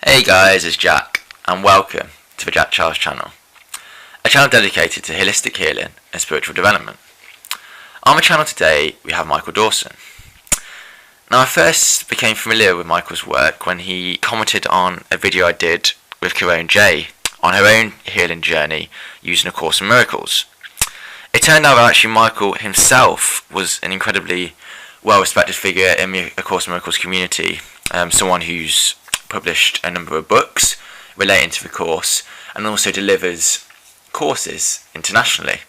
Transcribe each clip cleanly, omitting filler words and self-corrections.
Hey guys, it's Jack, and welcome to the Jack Charles channel, a channel dedicated to holistic healing and spiritual development. On the channel today, we have Michael Dawson. Now, I first became familiar with Michael's work when he commented on a video I did with Karen J on her own healing journey using A Course in Miracles. It turned out that actually Michael himself was an incredibly well-respected figure in the A Course in Miracles community, someone who's published a number of books relating to the course and also delivers courses internationally.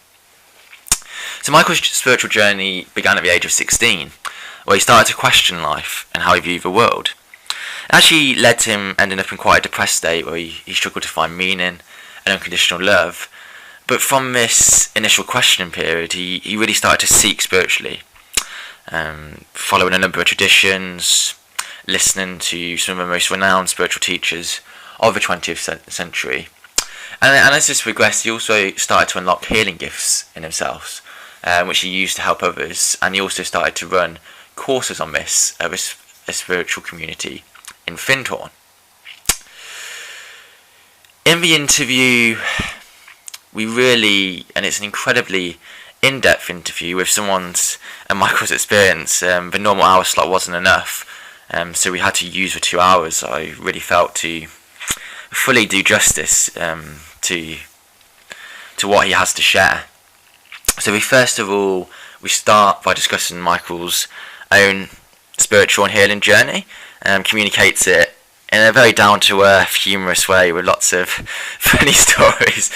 So Michael's spiritual journey began at the age of 16, where he started to question life and how he viewed the world. It actually led to him ending up in quite a depressed state where he struggled to find meaning and unconditional love. But from this initial questioning period, he really started to seek spiritually, following a number of traditions, listening to some of the most renowned spiritual teachers of the 20th century. And as this progressed, he also started to unlock healing gifts in himself, which he used to help others. And he also started to run courses on this at a spiritual community in Findhorn. In the interview, we really, and it's an incredibly in-depth interview with someone's and Michael's experience. The normal hour slot wasn't enough. So we had to use the 2 hours, I really felt, to fully do justice to what he has to share. So we start by discussing Michael's own spiritual and healing journey, communicates it in a very down-to-earth, humorous way with lots of funny stories,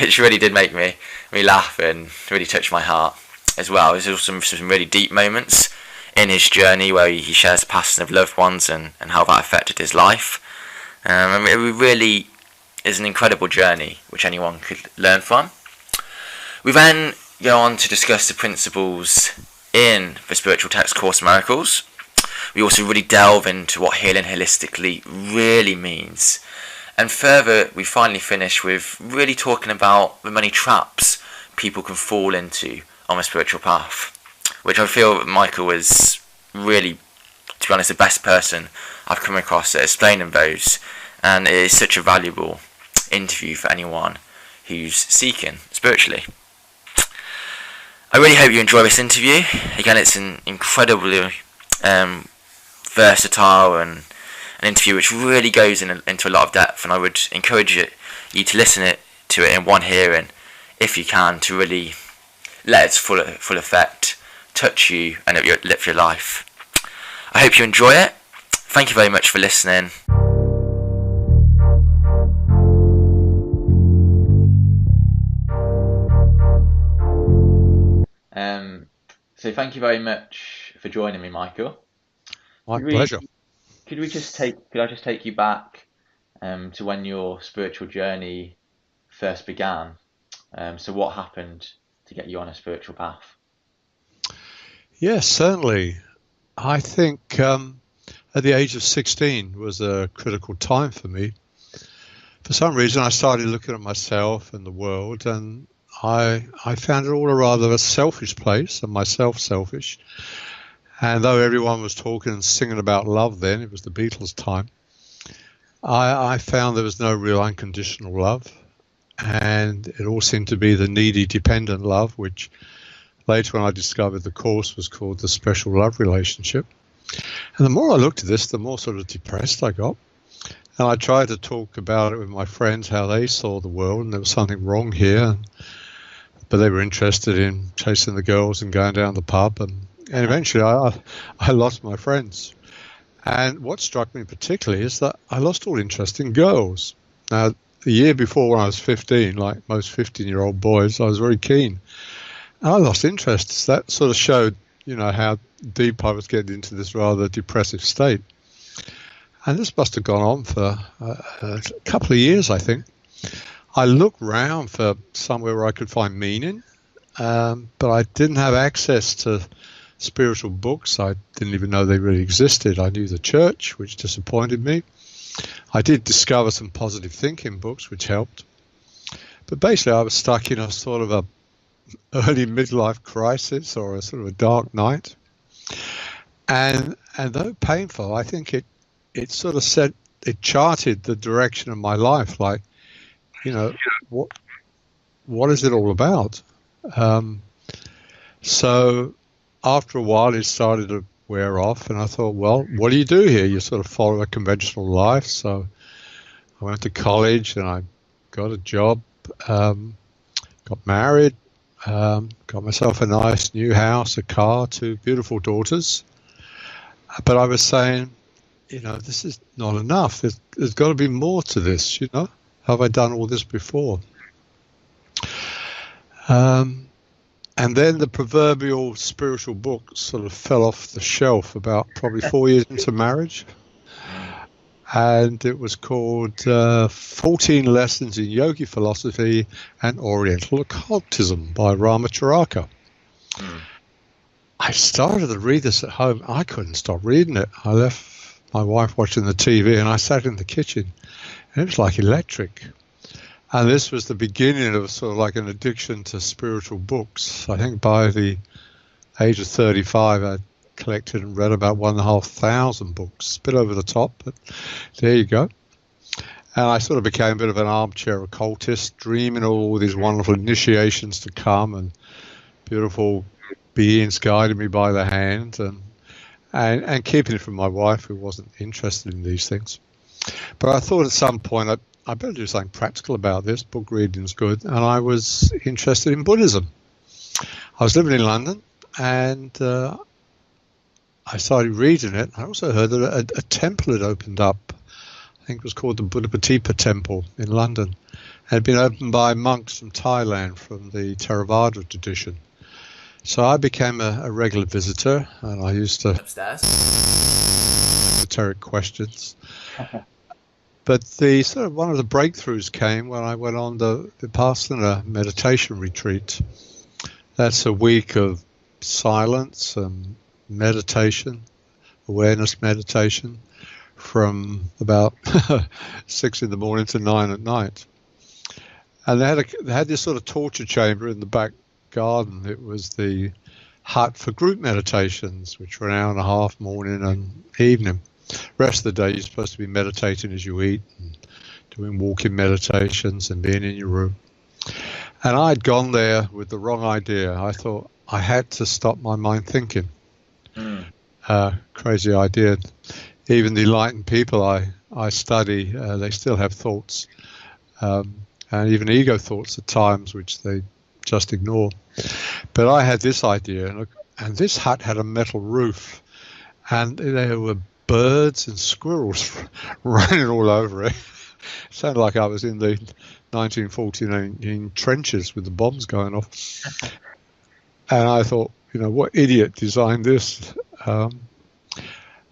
which really did make me laugh and really touched my heart as well. There's also some really deep moments in his journey where he shares the passing of loved ones and how that affected his life. It really is an incredible journey which anyone could learn from. We then go on to discuss the principles in the spiritual text Course in Miracles. We also really delve into what healing holistically really means. And further, we finally finish with really talking about the many traps people can fall into on the spiritual path, which I feel Michael was really, to be honest, the best person I've come across at explaining those, and it is such a valuable interview for anyone who's seeking spiritually. I really hope you enjoy this interview. Again, it's an incredibly versatile and an interview which really goes into a lot of depth, and I would encourage you to listen to it in one hearing if you can, to really let its full effect touch you and live your life. I hope you enjoy it. Thank you very much for listening. So thank you very much for joining me, Michael. My pleasure. Could I just take you back to when your spiritual journey first began? So what happened to get you on a spiritual path? Yes, certainly. I think at the age of 16 was a critical time for me. For some reason, I started looking at myself and the world, and I found it all a rather selfish place, and myself selfish. And though everyone was talking and singing about love then, it was the Beatles' time, I found there was no real unconditional love, and it all seemed to be the needy, dependent love, which later when I discovered the course was called the special love relationship. And the more I looked at this, the more sort of depressed I got. And I tried to talk about it with my friends, how they saw the world, and there was something wrong here. But they were interested in chasing the girls and going down the pub. And eventually I lost my friends. And what struck me particularly is that I lost all interest in girls. Now, the year before, when I was 15, like most 15-year-old boys, I was very keen. I lost interest. That sort of showed, how deep I was getting into this rather depressive state. And this must have gone on for a couple of years, I think. I looked round for somewhere where I could find meaning, but I didn't have access to spiritual books. I didn't even know they really existed. I knew the church, which disappointed me. I did discover some positive thinking books, which helped. But basically, I was stuck in a sort of a early midlife crisis or a sort of a dark night. And though painful, I think it sort of set it charted the direction of my life. Like, what is it all about? So after a while, it started to wear off, and I thought, well, what do you do here? You sort of follow a conventional life. So I went to college, and I got a job, got married, got myself a nice new house, a car, 2 beautiful daughters. But I was saying, this is not enough. There's got to be more to this, Have I done all this before? And then the proverbial spiritual book sort of fell off the shelf about probably 4 years into marriage. And it was called 14 Lessons in Yogi Philosophy and Oriental Occultism by Ramacharaka. I started to read this at home. I couldn't stop reading it. I left my wife watching the TV, and I sat in the kitchen, and it was like electric. And this was the beginning of sort of like an addiction to spiritual books. I think by the age of 35, I collected and read about 1,500 books. A bit over the top, but there you go. And I sort of became a bit of an armchair occultist, dreaming of all these wonderful initiations to come and beautiful beings guiding me by the hand, and keeping it from my wife, who wasn't interested in these things. But I thought at some point I better do something practical about this. Book reading's good. And I was interested in Buddhism. I was living in London, and I started reading it. I also heard that a temple had opened up. I think it was called the Buddhapatipa Temple in London. It had been opened by monks from Thailand, from the Theravada tradition. So I became a regular visitor, and I used to upstairs esoteric questions. But the sort of one of the breakthroughs came when I went on the Vipassana meditation retreat. That's a week of silence and meditation, awareness meditation, from about 6 in the morning to 9 at night. And they had this sort of torture chamber in the back garden. It was the hut for group meditations, which were an hour and a half morning and evening. Rest of the day, you're supposed to be meditating as you eat and doing walking meditations and being in your room. And I'd gone there with the wrong idea. I thought I had to stop my mind thinking. Crazy idea. Even the enlightened people I study, they still have thoughts, and even ego thoughts at times, which they just ignore. But I had this idea, and this hut had a metal roof, and there were birds and squirrels running all over it. It sounded like I was in the 1949 trenches with the bombs going off. And I thought, what idiot designed this? And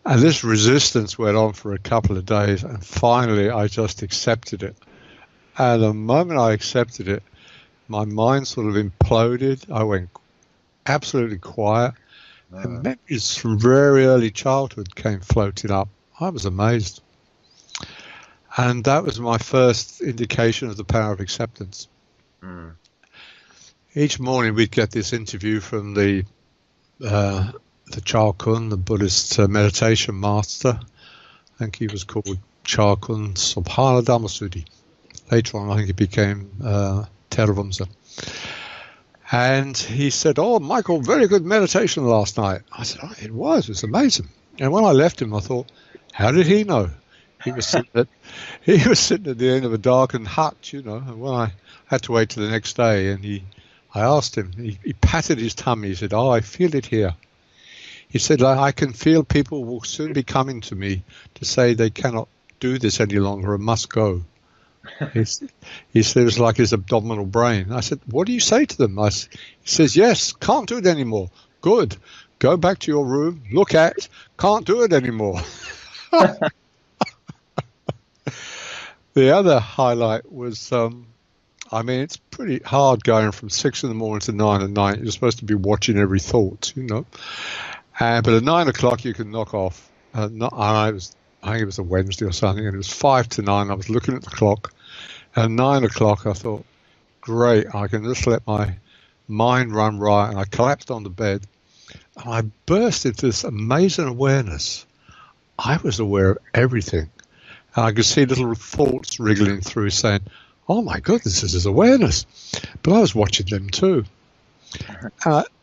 this resistance went on for a couple of days, and finally I just accepted it. And the moment I accepted it, my mind sort of imploded. I went absolutely quiet. And memories from very early childhood came floating up. I was amazed. And that was my first indication of the power of acceptance. Each morning we'd get this interview from the Chal Kun, the Buddhist meditation master. I think he was called Chal Kun Subhana Dhammasudi. Later on, I think he became Theravamsa. And he said, "Oh, Michael, very good meditation last night." I said, "Oh, it was amazing." And when I left him, I thought, how did he know? He was sitting at the end of a darkened hut, and when I had to wait till the next day, and I asked him, he patted his tummy, he said, "Oh, I feel it here." He said, "I can feel people will soon be coming to me to say they cannot do this any longer and must go." He said it was like his abdominal brain. I said, "What do you say to them?" He says, "Yes, can't do it anymore." "Good. Go back to your room, look at, can't do it anymore." The other highlight was, it's pretty hard going from 6 in the morning to 9 at night. You're supposed to be watching every thought, But at 9 o'clock you can knock off. I think it was a Wednesday or something, and it was 5 to 9. I was looking at the clock. At 9 o'clock, I thought, great, I can just let my mind run riot. And I collapsed on the bed, and I burst into this amazing awareness. I was aware of everything. And I could see little thoughts wriggling through saying, oh my goodness, this is awareness. But I was watching them too.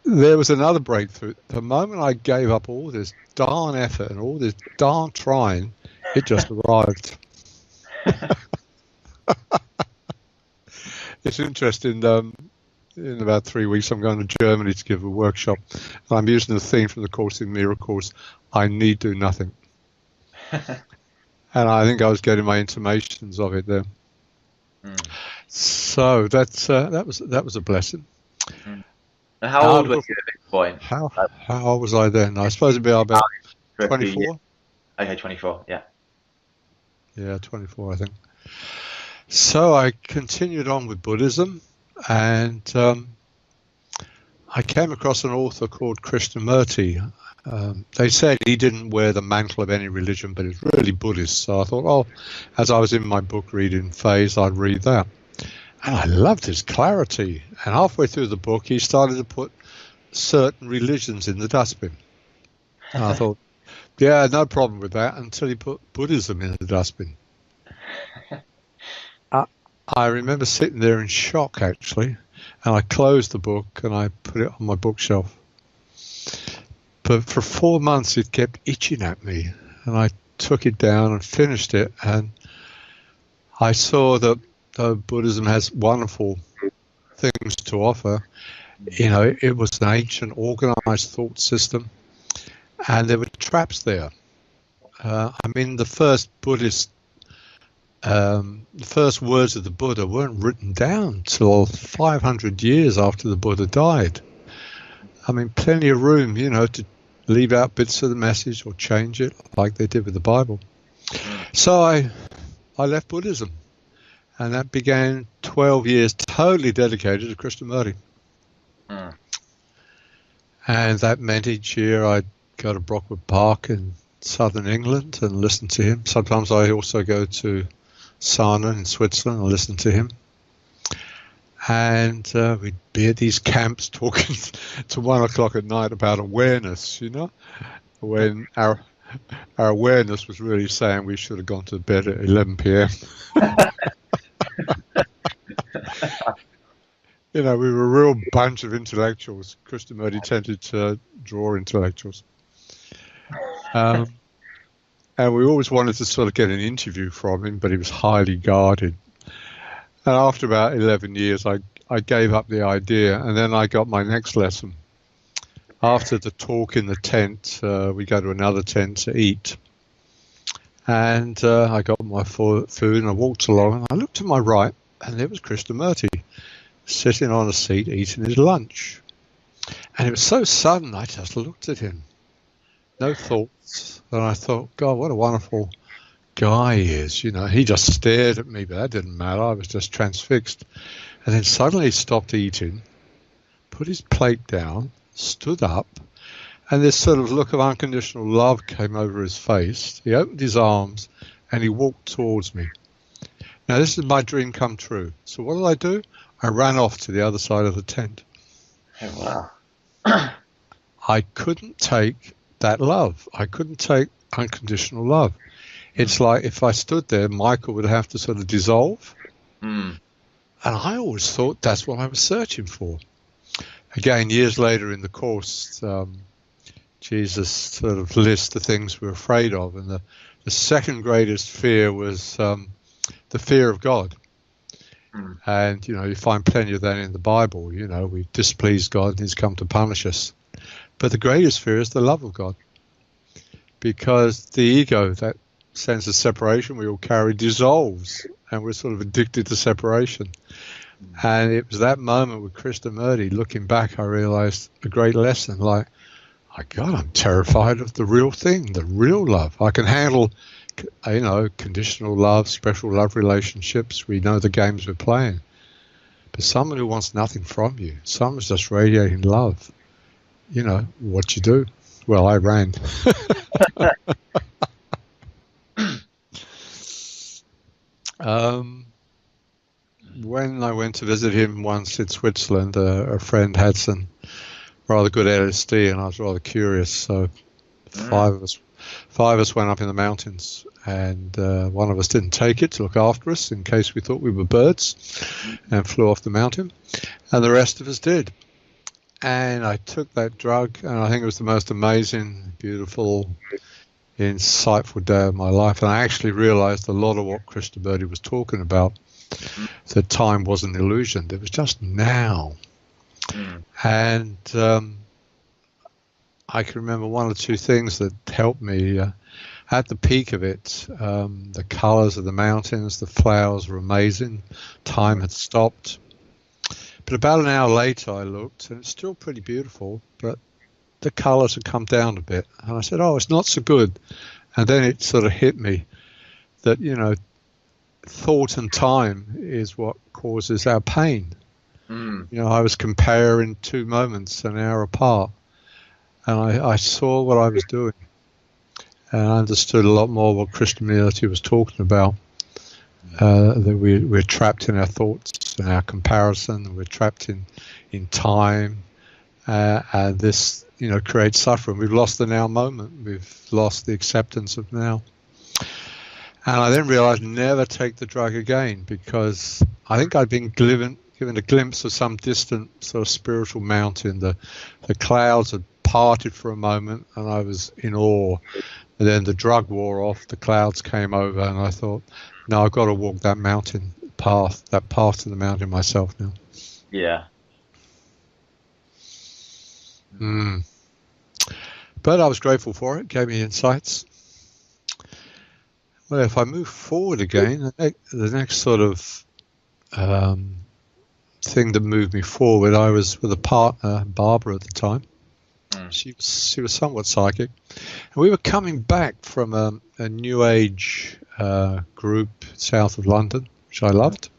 There was another breakthrough. The moment I gave up all this darn effort and all this darn trying, it just arrived. It's interesting. In about 3 weeks, I'm going to Germany to give a workshop. And I'm using the theme from the Course in Miracles, I need do nothing. And I think I was getting my intimations of it there. So that was a blessing. And how old were you at this point? How old was I then? I suppose it'd be about 24. Okay, 24. Yeah. Yeah, 24, I think. So I continued on with Buddhism, and I came across an author called Krishnamurti. They said he didn't wear the mantle of any religion, but he's really Buddhist. So I thought, oh, as I was in my book reading phase, I'd read that. And I loved his clarity. And halfway through the book, he started to put certain religions in the dustbin. And I thought, yeah, no problem with that, until he put Buddhism in the dustbin. I remember sitting there in shock, actually, and I closed the book and I put it on my bookshelf. But for 4 months, it kept itching at me, and I took it down and finished it, and I saw that Buddhism has wonderful things to offer. You know, it was an ancient, organized thought system, and there were traps there. I mean, the first Buddhist, the first words of the Buddha weren't written down till 500 years after the Buddha died. I mean, plenty of room, you know, to leave out bits of the message or change it like they did with the Bible. So I left Buddhism, and that began 12 years totally dedicated to Krishnamurti. And that meant each year I'd go to Brockwood Park in southern England and listen to him. Sometimes I also go to Sarnen in Switzerland and listen to him. And we'd be at these camps talking to 1 o'clock at night about awareness, you know, when our awareness was really saying we should have gone to bed at 11 p.m. You know, we were a real bunch of intellectuals. Krishnamurti tended to draw intellectuals. And we always wanted to sort of get an interview from him, but he was highly guarded. And after about 11 years, I gave up the idea, and then I got my next lesson. After the talk in the tent, we go to another tent to eat. And I got my food, and I walked along, and I looked to my right, and there was Krishnamurti sitting on a seat eating his lunch. And it was so sudden, I just looked at him. No thoughts. And I thought, God, what a wonderful guy he is. You know, he just stared at me, but that didn't matter. I was just transfixed. And then suddenly he stopped eating, put his plate down, stood up, and this sort of look of unconditional love came over his face. He opened his arms and he walked towards me. Now, this is my dream come true. So what did I do? I ran off to the other side of the tent. Oh, wow. I couldn't take that love. I couldn't take unconditional love. It's like if I stood there, Michael would have to sort of dissolve. And I always thought that's what I was searching for. Again, years later in the Course, Jesus sort of lists the things we're afraid of. And the second greatest fear was the fear of God. And, you know, you find plenty of that in the Bible. You know, we've displeased God and he's come to punish us. But the greatest fear is the love of God. Because the ego, that sense of separation we all carry, dissolves. And we're sort of addicted to separation. And it was that moment with Krishnamurti, looking back, I realized a great lesson. Like, my God, I'm terrified of the real thing, the real love. I can handle, you know, conditional love, special love relationships. We know the games we're playing. But someone who wants nothing from you, someone's just radiating love, you know, what you do? Well, I ran. When I went to visit him once in Switzerland, a friend had some rather good LSD, and I was rather curious. So 5 of us 5 of us went up in the mountains, and one of us didn't take it to look after us in case we thought we were birds, and flew off the mountain, and the rest of us did. And I took that drug, and I think it was the most amazing, beautiful, insightful day of my life. And I actually realized a lot of what Krishnamurti was talking about, that time wasn't illusion. It was just now. And I can remember one or two things that helped me. At the peak of it, the colors of the mountains, the flowers were amazing. Time had stopped. But about an hour later, I looked, and it's still pretty beautiful, but the colors had come down a bit. And I said, oh, it's not so good. And then it sort of hit me that, thought and time is what causes our pain. I was comparing two moments an hour apart, and I saw what I was doing, and I understood a lot more what Krishnamurti was talking about, that we're trapped in our thoughts and our comparison, and we're trapped in time, and this creates suffering. We've lost the now moment. We've lost the acceptance of now. And I then realized never take the drug again, because I think I'd been given a glimpse of some distant sort of spiritual mountain. The clouds had parted for a moment, and I was in awe. And then the drug wore off, the clouds came over, and I thought, no, I've got to walk that path to the mountain myself now. Yeah. But I was grateful for it. It gave me insights. Well, if I move forward again, the next sort of thing that moved me forward, I was with a partner, Barbara, at the time. She was somewhat psychic, and we were coming back from a New Age group south of London, which I loved.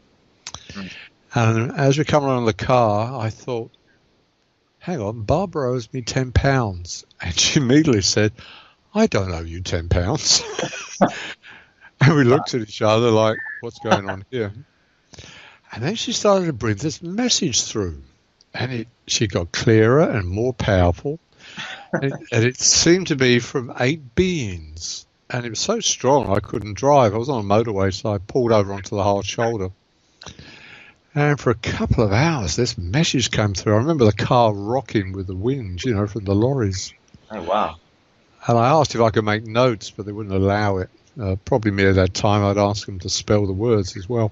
And as we come around the car, I thought, hang on, Barbara owes me £10. And she immediately said, I don't owe you £10. And we looked at each other like, what's going on here? And then she started to bring this message through. And she got clearer and more powerful. And it seemed to be from 8 beings. And it was so strong I couldn't drive. I was on a motorway, so I pulled over onto the hard shoulder. And for a couple of hours, this message came through. I remember the car rocking with the wind, from the lorries. Oh, wow. And I asked if I could make notes, but they wouldn't allow it. Probably me at that time, I'd ask them to spell the words as well.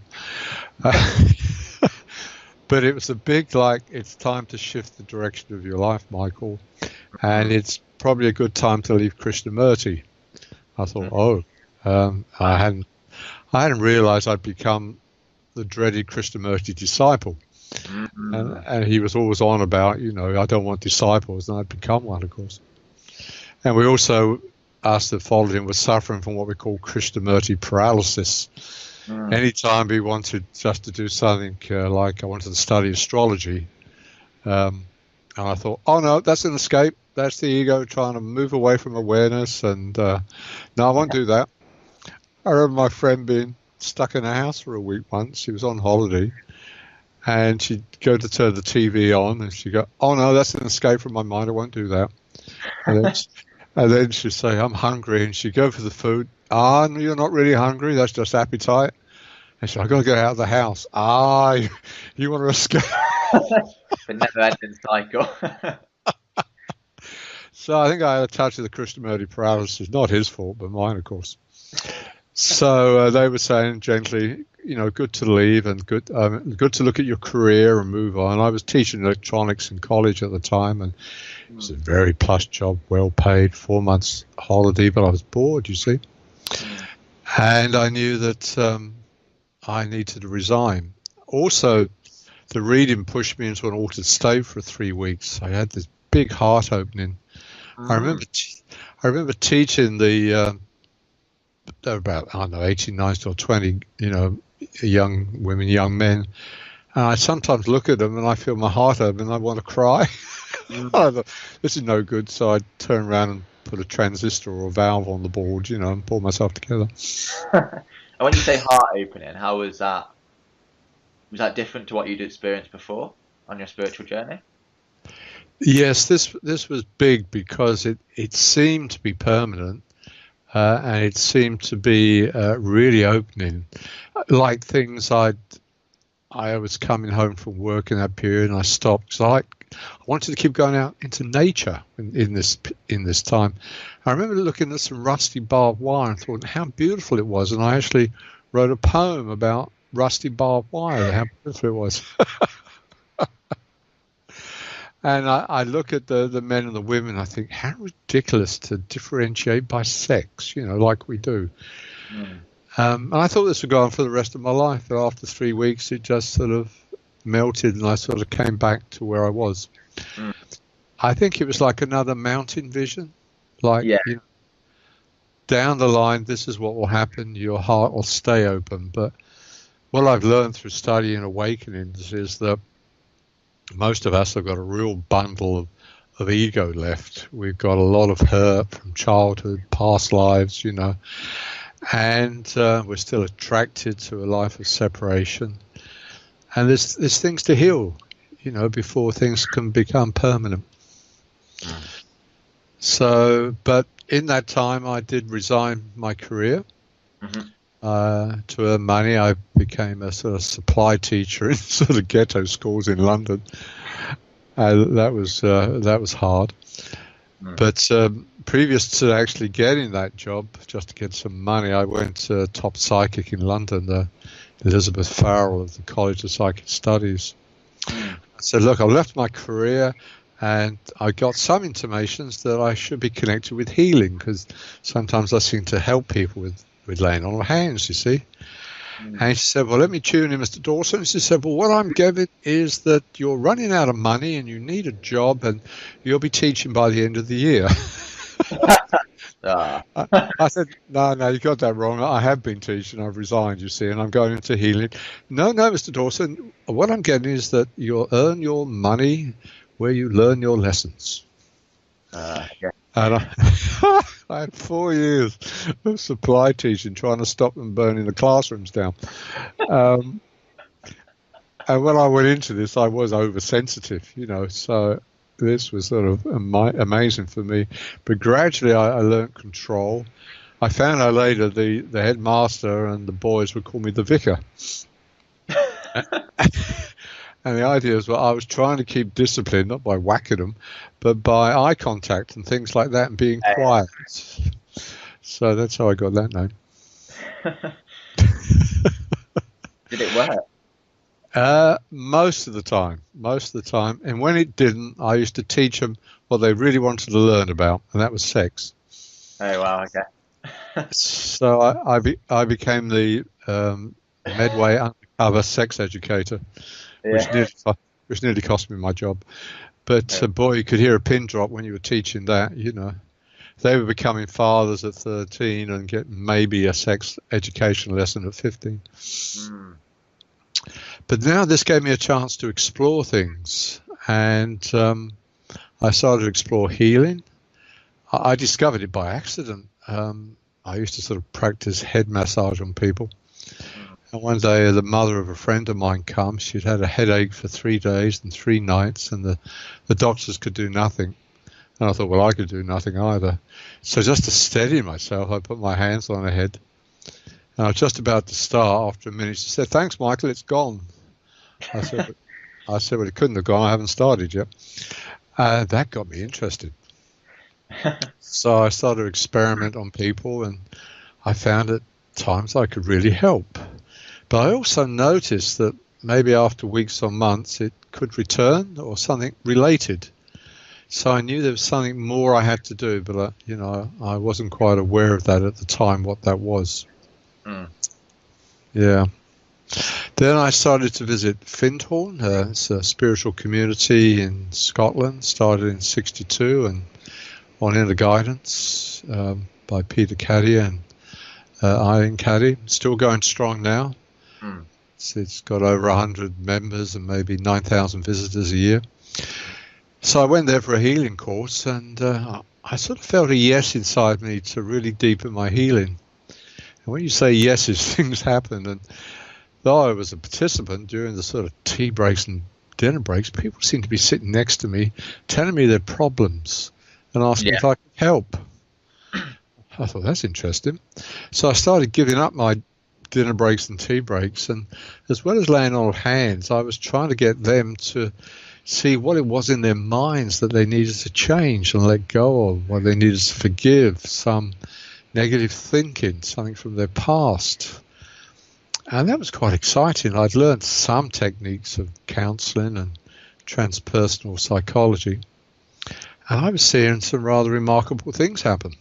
But it was a big, it's time to shift the direction of your life, Michael. And it's probably a good time to leave Krishnamurti. I thought, I hadn't realized I'd become the dreaded Krishnamurti disciple. And he was always on about, I don't want disciples, and I'd become one, of course. And we also, us that followed him, were suffering from what we call Krishnamurti paralysis. Anytime we wanted just to do something like I wanted to study astrology, and I thought, oh no, that's an escape. That's the ego trying to move away from awareness, and no, I won't do that. I remember my friend being stuck in a house for a week once. She was on holiday, and she'd go to turn the TV on, and she'd go, oh no, that's an escape from my mind. I won't do that. And then she'd say, I'm hungry, and she'd go for the food. No, you're not really hungry. That's just appetite. And she said, I've got to get out of the house. You want to escape? The never-ending cycle. So I think I had a touch of the Krishnamurti paralysis. Not his fault, but mine, of course. So they were saying gently, good to leave and good to look at your career and move on. I was teaching electronics in college at the time, and it was a very plush job, well paid, 4 months holiday, but I was bored, you see. And I knew that I needed to resign. Also, the reading pushed me into an altered state for 3 weeks. I had this big heart opening. I remember teaching the about 18, 19 or 20, young women, young men, and I sometimes look at them and I feel my heart open and I want to cry. I thought, this is no good, so I turn around and put a transistor or a valve on the board, and pull myself together. And when you say heart opening, how was that? Was that different to what you'd experienced before on your spiritual journey? Yes, this was big because it seemed to be permanent, and it seemed to be really opening. Like things I was coming home from work in that period, and I stopped because I wanted to keep going out into nature in this time. I remember looking at some rusty barbed wire and thought how beautiful it was, and I actually wrote a poem about rusty barbed wire, how beautiful it was. And I look at the men and the women, I think, how ridiculous to differentiate by sex, like we do. And I thought this would go on for the rest of my life, but after 3 weeks, it just sort of melted, and I sort of came back to where I was. I think it was like another mountain vision, like down the line, this is what will happen. Your heart will stay open. But what I've learned through studying awakenings is that most of us have got a real bundle of ego left. We've got a lot of hurt from childhood, past lives, and we're still attracted to a life of separation. And there's things to heal, before things can become permanent. So, but in that time, I did resign my career. To earn money. I became a sort of supply teacher in sort of ghetto schools in London. That was hard. But previous to actually getting that job, just to get some money, I went to top psychic in London, Elizabeth Farrell of the College of Psychic Studies. I said, look, I've left my career, and I got some intimations that I should be connected with healing, because sometimes I seem to help people with laying on of hands, you see. And she said, well, let me tune in, Mr. Dawson. She said, well, what I'm getting is that you're running out of money and you need a job, and you'll be teaching by the end of the year. I said, no, you got that wrong. I have been teaching. I've resigned, you see, and I'm going into healing. No, Mr. Dawson, what I'm getting is that you'll earn your money where you learn your lessons. And I had 4 years of supply teaching, trying to stop them burning the classrooms down. And when I went into this, I was oversensitive, so this was sort of amazing for me. But gradually I learned control. I found out later the headmaster and the boys would call me the vicar. And the idea is, well, I was trying to keep discipline, not by whacking them, but by eye contact and things like that, and being quiet. So that's how I got that name. Did it work? Most of the time. And when it didn't, I used to teach them what they really wanted to learn about, and that was sex. Oh, wow, okay. So I became the Medway undercover sex educator. Which nearly cost me my job. But boy, you could hear a pin drop when you were teaching that, They were becoming fathers at 13 and get maybe a sex education lesson at 15. But now this gave me a chance to explore things. And I started to explore healing. I discovered it by accident. I used to sort of practice head massage on people. And one day, the mother of a friend of mine comes. She'd had a headache for 3 days and 3 nights, and the doctors could do nothing. And I thought, well, I could do nothing either. So just to steady myself, I put my hands on her head. And I was just about to start. After a minute, she said, thanks, Michael, it's gone. I said, well, it couldn't have gone. I haven't started yet. That got me interested. So I started to experiment on people, and I found at times I could really help. But I also noticed that maybe after weeks or months it could return or something related. So I knew there was something more I had to do, but I wasn't quite aware of that at the time, what that was. Yeah. Then I started to visit Findhorn. It's a spiritual community in Scotland, started in 1962 and on Inner Guidance by Peter Caddy and Ian Caddy. Still going strong now. It's got over 100 members and maybe 9,000 visitors a year. So I went there for a healing course, and I sort of felt a yes inside me to really deepen my healing. And when you say yeses, things happen. And though I was a participant during the sort of tea breaks and dinner breaks, people seemed to be sitting next to me, telling me their problems and asking if I could help. I thought, that's interesting. So I started giving up my dinner breaks and tea breaks, and as well as laying on of hands, I was trying to get them to see what it was in their minds that they needed to change and let go of, what they needed to forgive, some negative thinking, something from their past. And that was quite exciting. I'd learned some techniques of counseling and transpersonal psychology, and I was seeing some rather remarkable things happen.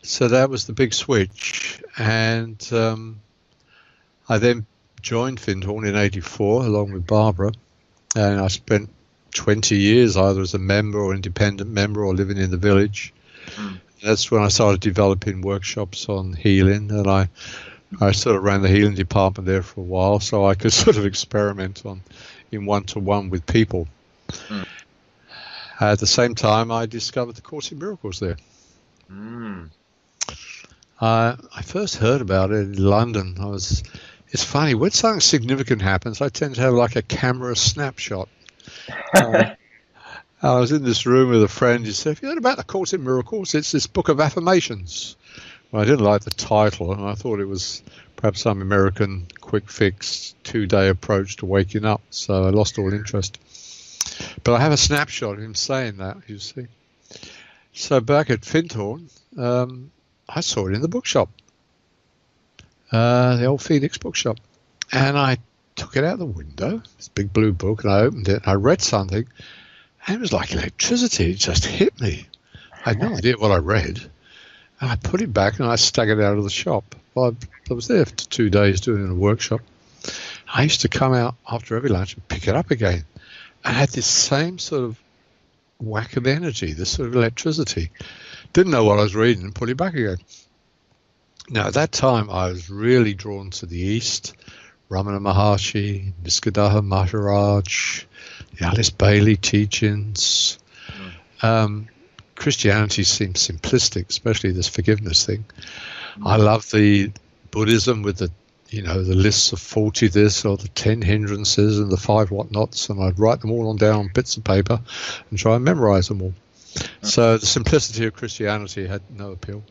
So that was the big switch, and I then joined Findhorn in '84 along with Barbara, and I spent 20 years either as a member or independent member or living in the village. That's when I started developing workshops on healing, and I sort of ran the healing department there for a while, so I could sort of experiment in one-to-one with people. At the same time, I discovered the Course in Miracles there. I first heard about it in London. It's funny, when something significant happens, I tend to have like a camera snapshot. I was in this room with a friend. He said, "Have you heard about the Course in Miracles? It's this book of affirmations." Well, I didn't like the title, and I thought it was perhaps some American quick fix 2-day approach to waking up, so I lost all interest. But I have a snapshot of him saying that, you see. So back at Findhorn, I saw it in the bookshop, the old Phoenix bookshop, and I took it out the window, this big blue book, and I opened it, and I read something, and it was like electricity. It just hit me. I had no idea what I read, and I put it back, and I stuck it out of the shop. Well, I was there for 2 days doing a workshop. I used to come out after every lunch and pick it up again. I had this same sort of whack of energy, this sort of electricity. Didn't know what I was reading and put it back again. Now, at that time, I was really drawn to the East, Ramana Maharshi, Niskadaha Maharaj, the Alice Bailey teachings. Christianity seems simplistic, especially this forgiveness thing. I love the Buddhism with the lists of 40 this or the 10 hindrances and the 5 whatnots, and I'd write them all down on bits of paper and try and memorize them all. So the simplicity of Christianity had no appeal.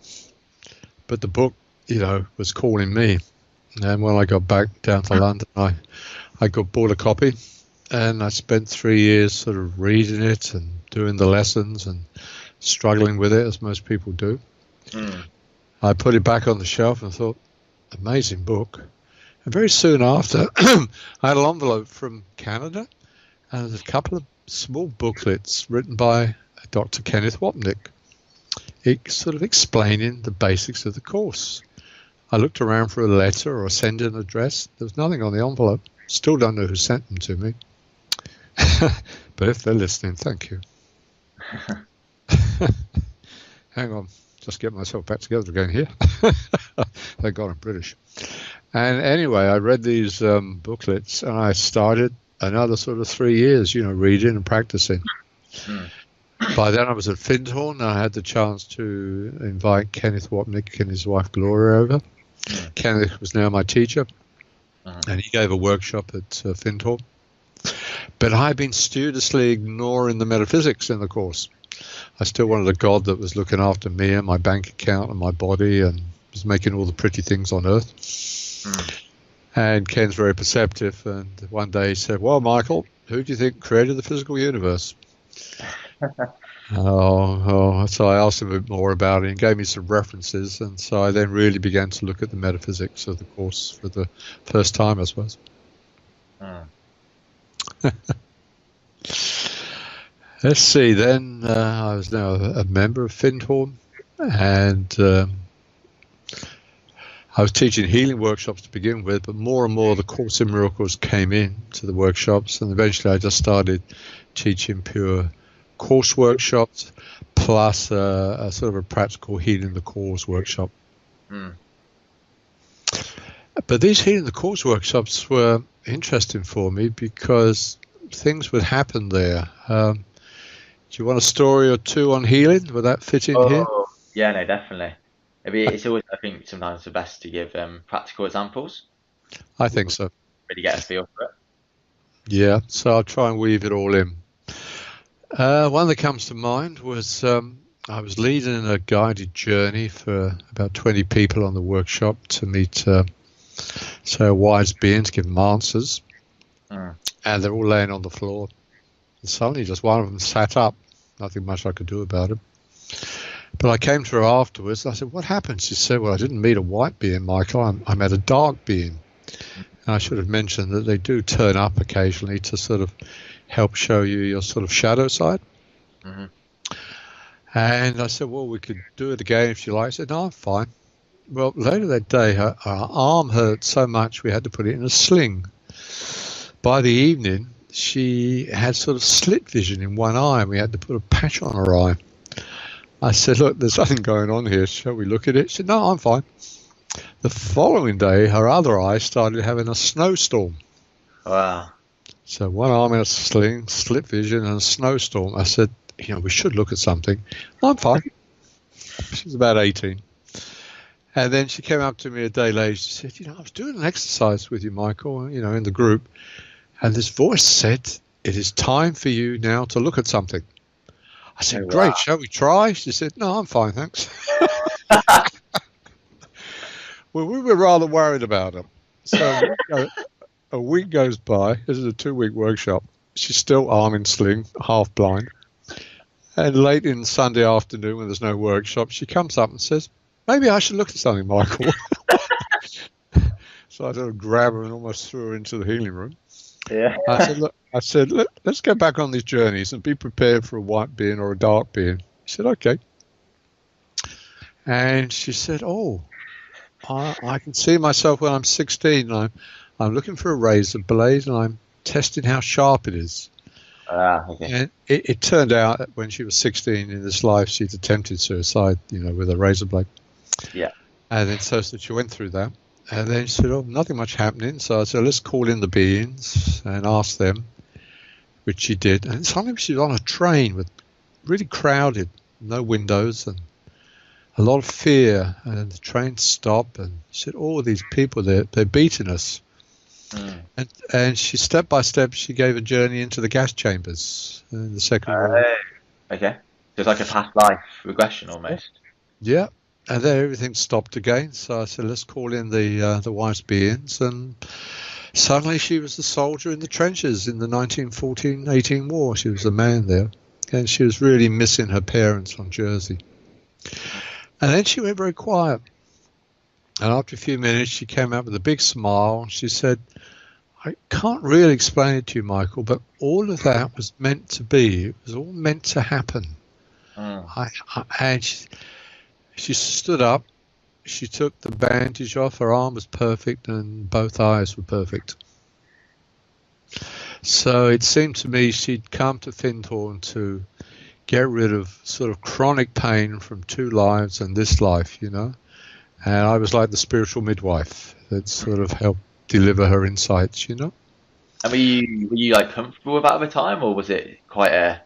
But the book, was calling me. And when I got back down to London, I bought a copy, and I spent 3 years sort of reading it and doing the lessons and struggling with it, as most people do. I put it back on the shelf and thought, amazing book. And very soon after, I had an envelope from Canada, and there's a couple of small booklets written by Dr. Kenneth Wapnick, sort of explaining the basics of the course. I looked around for a letter or a send-in address. There was nothing on the envelope. Still don't know who sent them to me. But if they're listening, thank you. Hang on. Just get myself back together again here. Thank God I'm British. And anyway, I read these booklets, and I started another sort of 3 years, reading and practicing. By then I was at Findhorn, and I had the chance to invite Kenneth Wapnick and his wife Gloria over. Kenneth was now my teacher, and he gave a workshop at Findhorn. But I'd been studiously ignoring the metaphysics in the course. I still wanted a God that was looking after me and my bank account and my body and was making all the pretty things on earth. And Ken's very perceptive, and one day he said, "Well, Michael, who do you think created the physical universe?" So I asked him a bit more about it and gave me some references, and so I then really began to look at the metaphysics of the course for the first time, I suppose. Let's see, then I was now a member of Findhorn, and I was teaching healing workshops to begin with, but more and more the Course in Miracles came in to the workshops, and eventually I just started teaching pure course workshops plus a sort of a practical healing the course workshop. But these healing the course workshops were interesting for me because things would happen there. Do you want a story or two on healing? Would that fit in here? Yeah, no, definitely. It's always, I think, sometimes the best to give practical examples. I think so. Really get a feel for it. Yeah, so I'll try and weave it all in. One that comes to mind was I was leading a guided journey for about 20 people on the workshop to meet, say, a wise being to give them answers. And they're all laying on the floor. And suddenly just one of them sat up. Nothing much I could do about it. But I came to her afterwards and I said, what happened? She said, well, I didn't meet a white being, Michael. I met a dark being. And I should have mentioned that they do turn up occasionally to sort of help show you your sort of shadow side. Mm-hmm. And I said, well, we could do it again if you like. She said, no, I'm fine. Well, later that day, her arm hurt so much we had to put it in a sling. By the evening, she had sort of slit vision in one eye, and we had to put a patch on her eye. I said, look, there's something going on here. Shall we look at it? She said, no, I'm fine. The following day, her other eye started having a snowstorm. Wow. So one arm in a sling, slit vision, and a snowstorm. I said, we should look at something. I'm fine. She's about 18. And then she came up to me a day later. She said, I was doing an exercise with you, Michael, in the group. And this voice said, it is time for you now to look at something. I said, great, shall we try? She said, no, I'm fine, thanks. Well, we were rather worried about her. So a week goes by. This is a 2-week workshop. She's still arm in sling, half blind. And late in Sunday afternoon, when there's no workshop, she comes up and says, maybe I should look at something, Michael. So I sort of grabbed her and almost threw her into the healing room. Yeah. I said, look, let's go back on these journeys and be prepared for a white being or a dark being. She said, okay. And she said, oh, I can see myself when I'm 16. I'm looking for a razor blade and I'm testing how sharp it is. Okay. And it turned out that when she was 16 in this life, she'd attempted suicide, with a razor blade. Yeah. And then so she went through that. And then she said, oh, nothing much happening. So I said, let's call in the beings and ask them, which she did. And suddenly she was on a train with really crowded, no windows and a lot of fear. And then the train stopped and she said, oh, these people, they're beating us. And she, step by step, she gave a journey into the gas chambers in the Second World. Okay. So it's like a past life regression almost. Yeah. And then everything stopped again. So I said, let's call in the wise beings. And suddenly she was the soldier in the trenches in the 1914-18 war. She was the man there. And she was really missing her parents on Jersey. And then she went very quiet. And after a few minutes, she came out with a big smile. She said, I can't really explain it to you, Michael, but all of that was meant to be. It was all meant to happen. And she stood up. She took the bandage off. Her arm was perfect and both eyes were perfect. So it seemed to me she'd come to Findhorn to get rid of sort of chronic pain from 2 lives and this life, And I was like the spiritual midwife that sort of helped deliver her insights, And were you like comfortable with that at the time, or was it quite a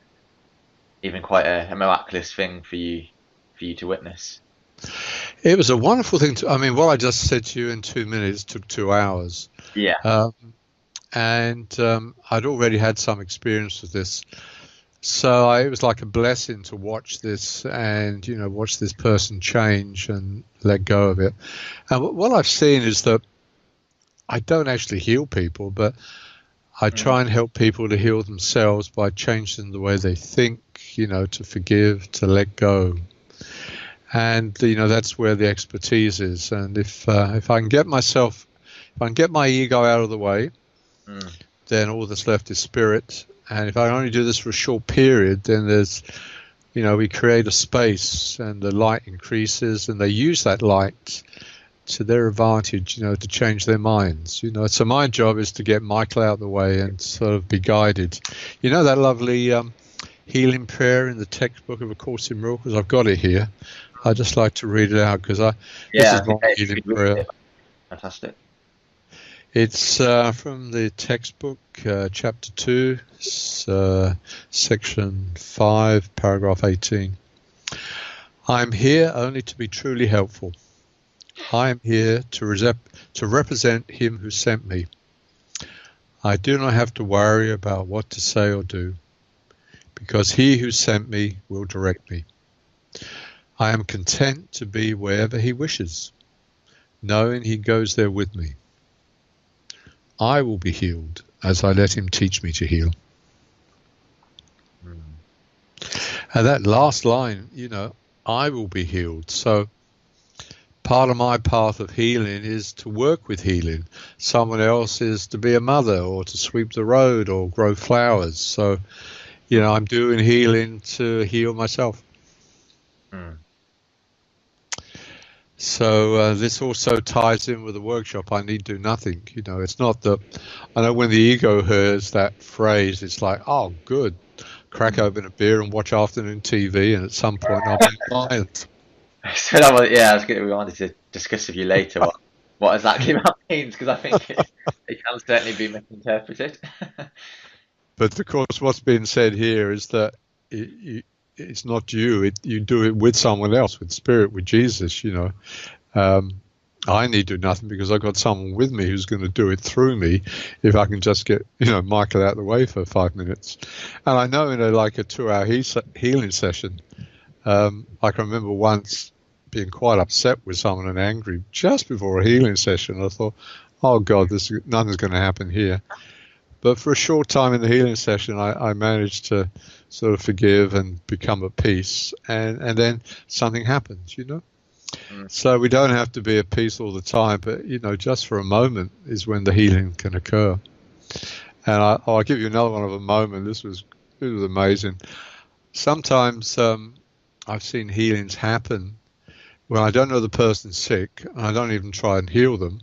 miraculous thing for you to witness? It was a wonderful thing what I just said to you in 2 minutes took 2 hours. Yeah. And I'd already had some experience with this. So it was like a blessing to watch this and, watch this person change and let go of it. And what I've seen is that I don't actually heal people, but I try and help people to heal themselves by changing the way they think, to forgive, to let go. And, that's where the expertise is. And if I can get my ego out of the way, then all that's left is spirit. And if I only do this for a short period, then there's, we create a space and the light increases and they use that light to their advantage, to change their minds. So my job is to get Michael out of the way and sort of be guided. That lovely healing prayer in the textbook of A Course in Miracles? I've got it here. I'd just like to read it out because this is my healing prayer. Fantastic. It's from the textbook, chapter 2, section 5, paragraph 18. I am here only to be truly helpful. I am here to represent him who sent me. I do not have to worry about what to say or do, because he who sent me will direct me. I am content to be wherever he wishes, knowing he goes there with me. I will be healed as I let him teach me to heal. And that last line, I will be healed. So part of my path of healing is to work with healing. Someone else is to be a mother or to sweep the road or grow flowers. So, I'm doing healing to heal myself. So this also ties in with the workshop. I need do nothing. It's not that. I know when the ego hears that phrase, it's like, oh, good. Crack open a beer and watch afternoon TV, and at some point I'll be violent. So we wanted to discuss with you later what exactly that means, because I think it can certainly be misinterpreted. But of course, what's being said here is that it's not you. You do it with someone else, with Spirit, with Jesus. I need do nothing because I've got someone with me who's going to do it through me. If I can just get Michael out of the way for 5 minutes, and I know in a 2-hour healing session, I can remember once being quite upset with someone and angry just before a healing session. I thought, oh God, nothing's going to happen here. But for a short time in the healing session, I managed to sort of forgive and become at peace, and then something happens, So we don't have to be at peace all the time, but just for a moment is when the healing can occur. And I'll give you another one of a moment. This was amazing. Sometimes I've seen healings happen when I don't know the person's sick, and I don't even try and heal them.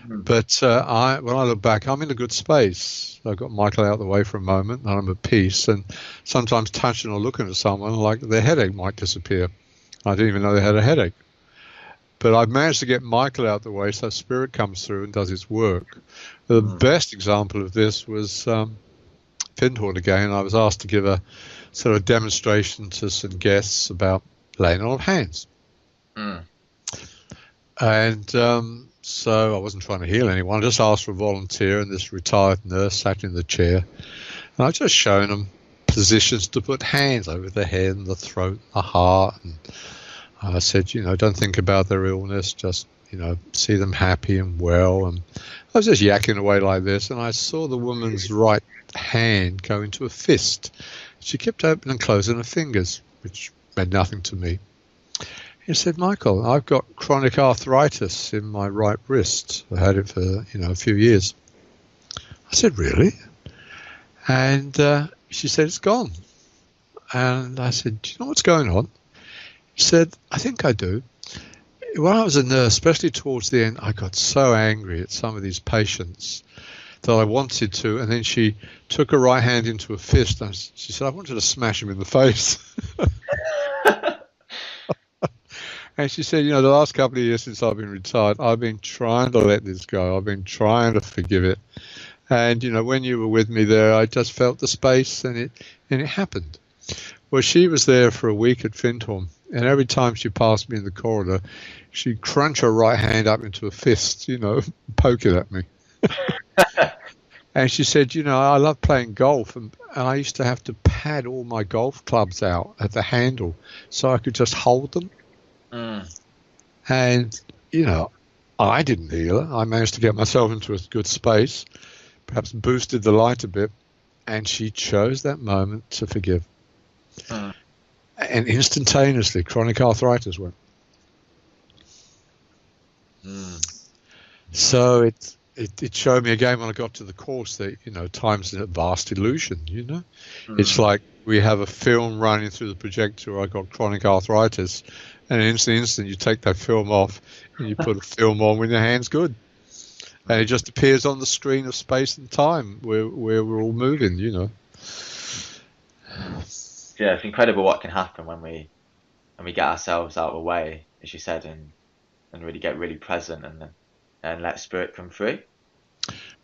But when I look back, I'm in a good space. I've got Michael out of the way for a moment, and I'm at peace. And sometimes touching or looking at someone, like their headache might disappear. I didn't even know they had a headache. But I've managed to get Michael out of the way so Spirit comes through and does its work. The best example of this was Findhorn again. I was asked to give a sort of demonstration to some guests about laying on of hands. And so I wasn't trying to heal anyone. I just asked for a volunteer, and this retired nurse sat in the chair. And I just shown them positions to put hands over the head and the throat, the heart. And I said, don't think about their illness, just, see them happy and well. And I was just yakking away like this, and I saw the woman's right hand go into a fist. She kept opening and closing her fingers, which meant nothing to me. He said, Michael, I've got chronic arthritis in my right wrist. I had it for, a few years. I said, really? And she said, it's gone. And I said, do you know what's going on? She said, I think I do. When I was a nurse, especially towards the end, I got so angry at some of these patients that I wanted to. And then she took her right hand into a fist. And she said, I wanted to smash him in the face. And she said, the last couple of years since I've been retired, I've been trying to let this go. I've been trying to forgive it. And, when you were with me there, I just felt the space, and it happened. Well, she was there for a week at Findhorn, and every time she passed me in the corridor, she'd crunch her right hand up into a fist, poke it at me. And she said, I love playing golf, and I used to have to pad all my golf clubs out at the handle so I could just hold them. And, I didn't heal her. I managed to get myself into a good space, perhaps boosted the light a bit, and she chose that moment to forgive. And instantaneously, chronic arthritis went. So it showed me again when I got to the course that, time's a vast illusion, It's like we have a film running through the projector. I got chronic arthritis, and in an instant you take that film off and you put a film on when your hand's good. And it just appears on the screen of space and time where we're all moving, Yeah, it's incredible what can happen when we get ourselves out of the way, as you said, and really get really present and let Spirit come through.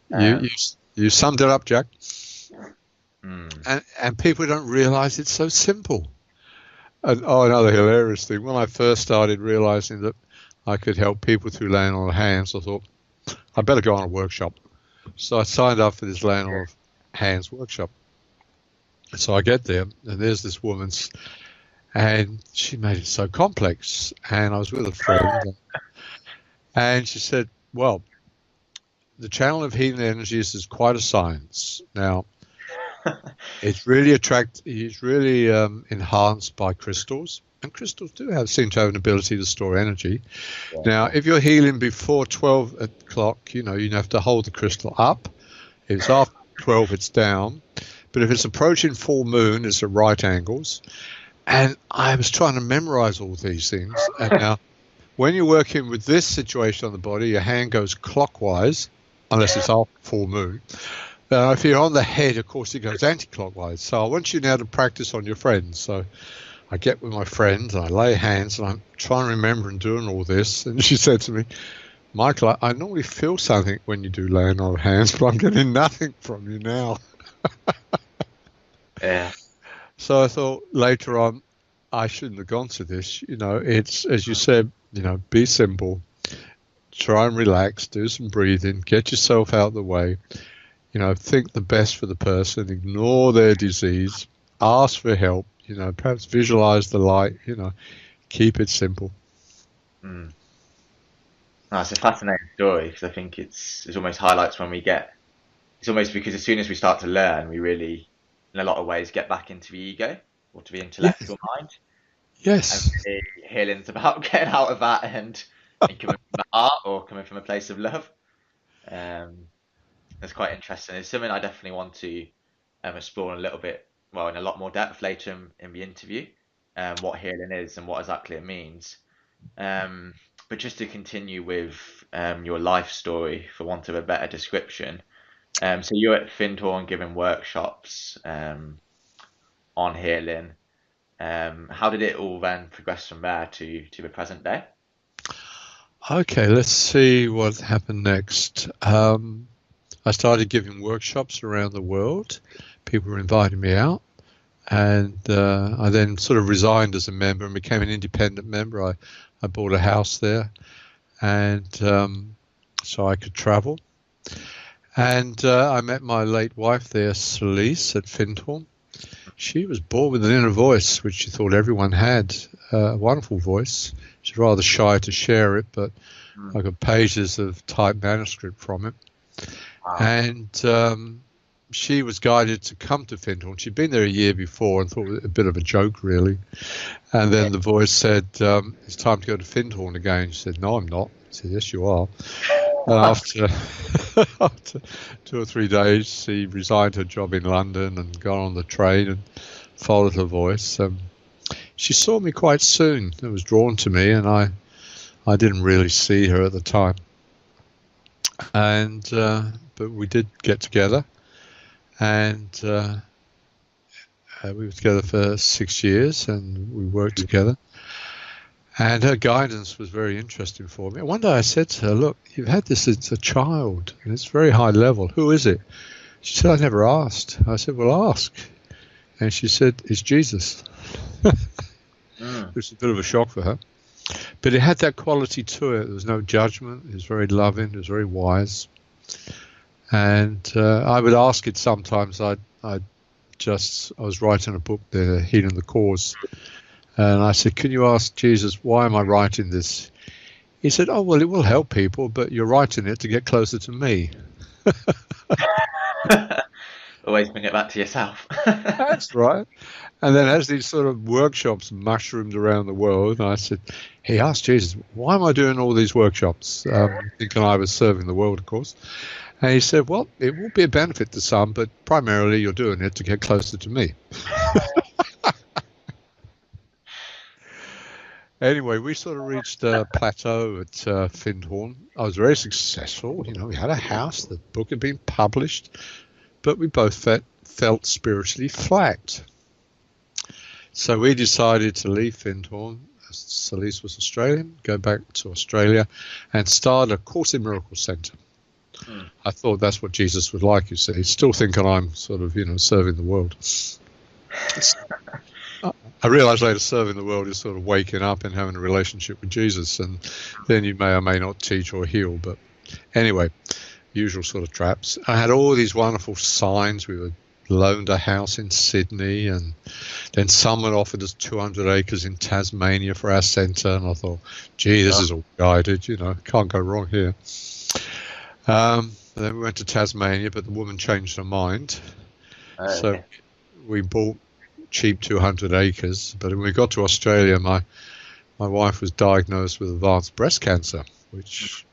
You summed it up, Jack. And people don't realize it's so simple. And, another hilarious thing. When I first started realizing that I could help people through laying on of hands, I thought, I better go on a workshop. So I signed up for this laying on of hands workshop. And so I get there, and there's this woman's And she made it so complex. And I was with a friend, and she said, well, the channel of healing energies is quite a science. Now, it's really enhanced by crystals. And crystals seem to have an ability to store energy. Yeah. Now, if you're healing before 12 o'clock, you have to hold the crystal up. If it's after 12, it's down. But if it's approaching full moon, it's at right angles. And I was trying to memorize all these things. And now, when you're working with this situation on the body, your hand goes clockwise, unless it's after full moon. If you're on the head, of course, it goes anti-clockwise. So I want you now to practice on your friends. So I get with my friends, and I lay hands, and I'm trying to remember and doing all this. And she said to me, Michael, I normally feel something when you do laying on hands, but I'm getting nothing from you now. Yeah. So I thought later on, I shouldn't have gone to this. It's, as you said, be simple, try and relax, do some breathing, get yourself out of the way, think the best for the person, ignore their disease, ask for help, perhaps visualize the light, keep it simple. No, it's a fascinating story, because I think it's almost highlights when it's almost because as soon as we start to learn, we really, in a lot of ways, get back into the ego or to the intellectual mind. Yes. And really, healing's about getting out of that and coming from the heart or coming from a place of love. That's quite interesting. It's something I definitely want to explore a little bit, well, in a lot more depth later in the interview, what healing is and what exactly it means. But just to continue with your life story, for want of a better description, so you're at Findhorn giving workshops on healing. How did it all then progress from there to the present day? Okay, let's see what happened next. I started giving workshops around the world. People were inviting me out. And I then sort of resigned as a member and became an independent member. I bought a house there, and so I could travel. And I met my late wife there, Celise, at Findhorn. She was born with an inner voice, which she thought everyone had, a wonderful voice. She's rather shy to share it, but I got pages of typed manuscript from it. Wow. And she was guided to come to Findhorn. She'd been there a year before and thought it was a bit of a joke, really. And then the voice said, it's time to go to Findhorn again. She said, no, I'm not. I said, yes, you are. And after 2 or 3 days, she resigned her job in London and got on the train and followed her voice. She saw me quite soon. It was drawn to me, and I didn't really see her at the time. And but we did get together, and we were together for 6 years, and we worked together. And her guidance was very interesting for me. One day I said to her, look, you've had this as a child, and it's very high level. Who is it? She said, I never asked. I said, well, ask. And she said, it's Jesus. Which was a bit of a shock for her. But it had that quality to it. There was no judgment. It was very loving. It was very wise. And I would ask it sometimes. I was writing a book there, Healing the Cause. And I said, can you ask Jesus, why am I writing this? He said, oh, well, it will help people, but you're writing it to get closer to me. Always bring it back to yourself. That's right. And then as these sort of workshops mushroomed around the world, I said, he asked Jesus, why am I doing all these workshops? Thinking I was serving the world, of course. And he said, well, it will be a benefit to some, but primarily you're doing it to get closer to me. Anyway, we sort of reached a plateau at Findhorn. I was very successful. We had a house, the book had been published, but we both felt spiritually flat. So we decided to leave Findhorn. Celise was Australian, go back to Australia and start a Course in Miracles Centre. I thought that's what Jesus would like, you see. Still thinking I'm sort of, serving the world. I realised later serving the world is sort of waking up and having a relationship with Jesus, and then you may or may not teach or heal. But anyway, usual sort of traps. I had all these wonderful signs. We were loaned a house in Sydney, and then someone offered us 200 acres in Tasmania for our centre, and I thought, gee, this is all guided, can't go wrong here. Then we went to Tasmania, but the woman changed her mind. So we bought cheap 200 acres, but when we got to Australia, my wife was diagnosed with advanced breast cancer, which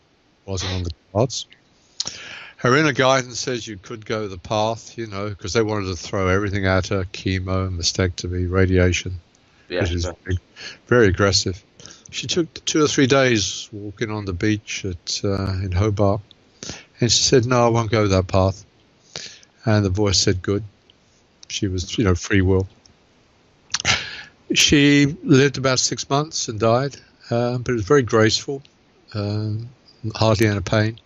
wasn't on the cards. Her inner guidance says you could go the path, because they wanted to throw everything at her, chemo, mastectomy, radiation, which is very aggressive. She took 2 or 3 days walking on the beach in Hobart, and she said, no, I won't go that path. And the voice said, good. She was, free will. She lived about 6 months and died, but it was very graceful, hardly any pain.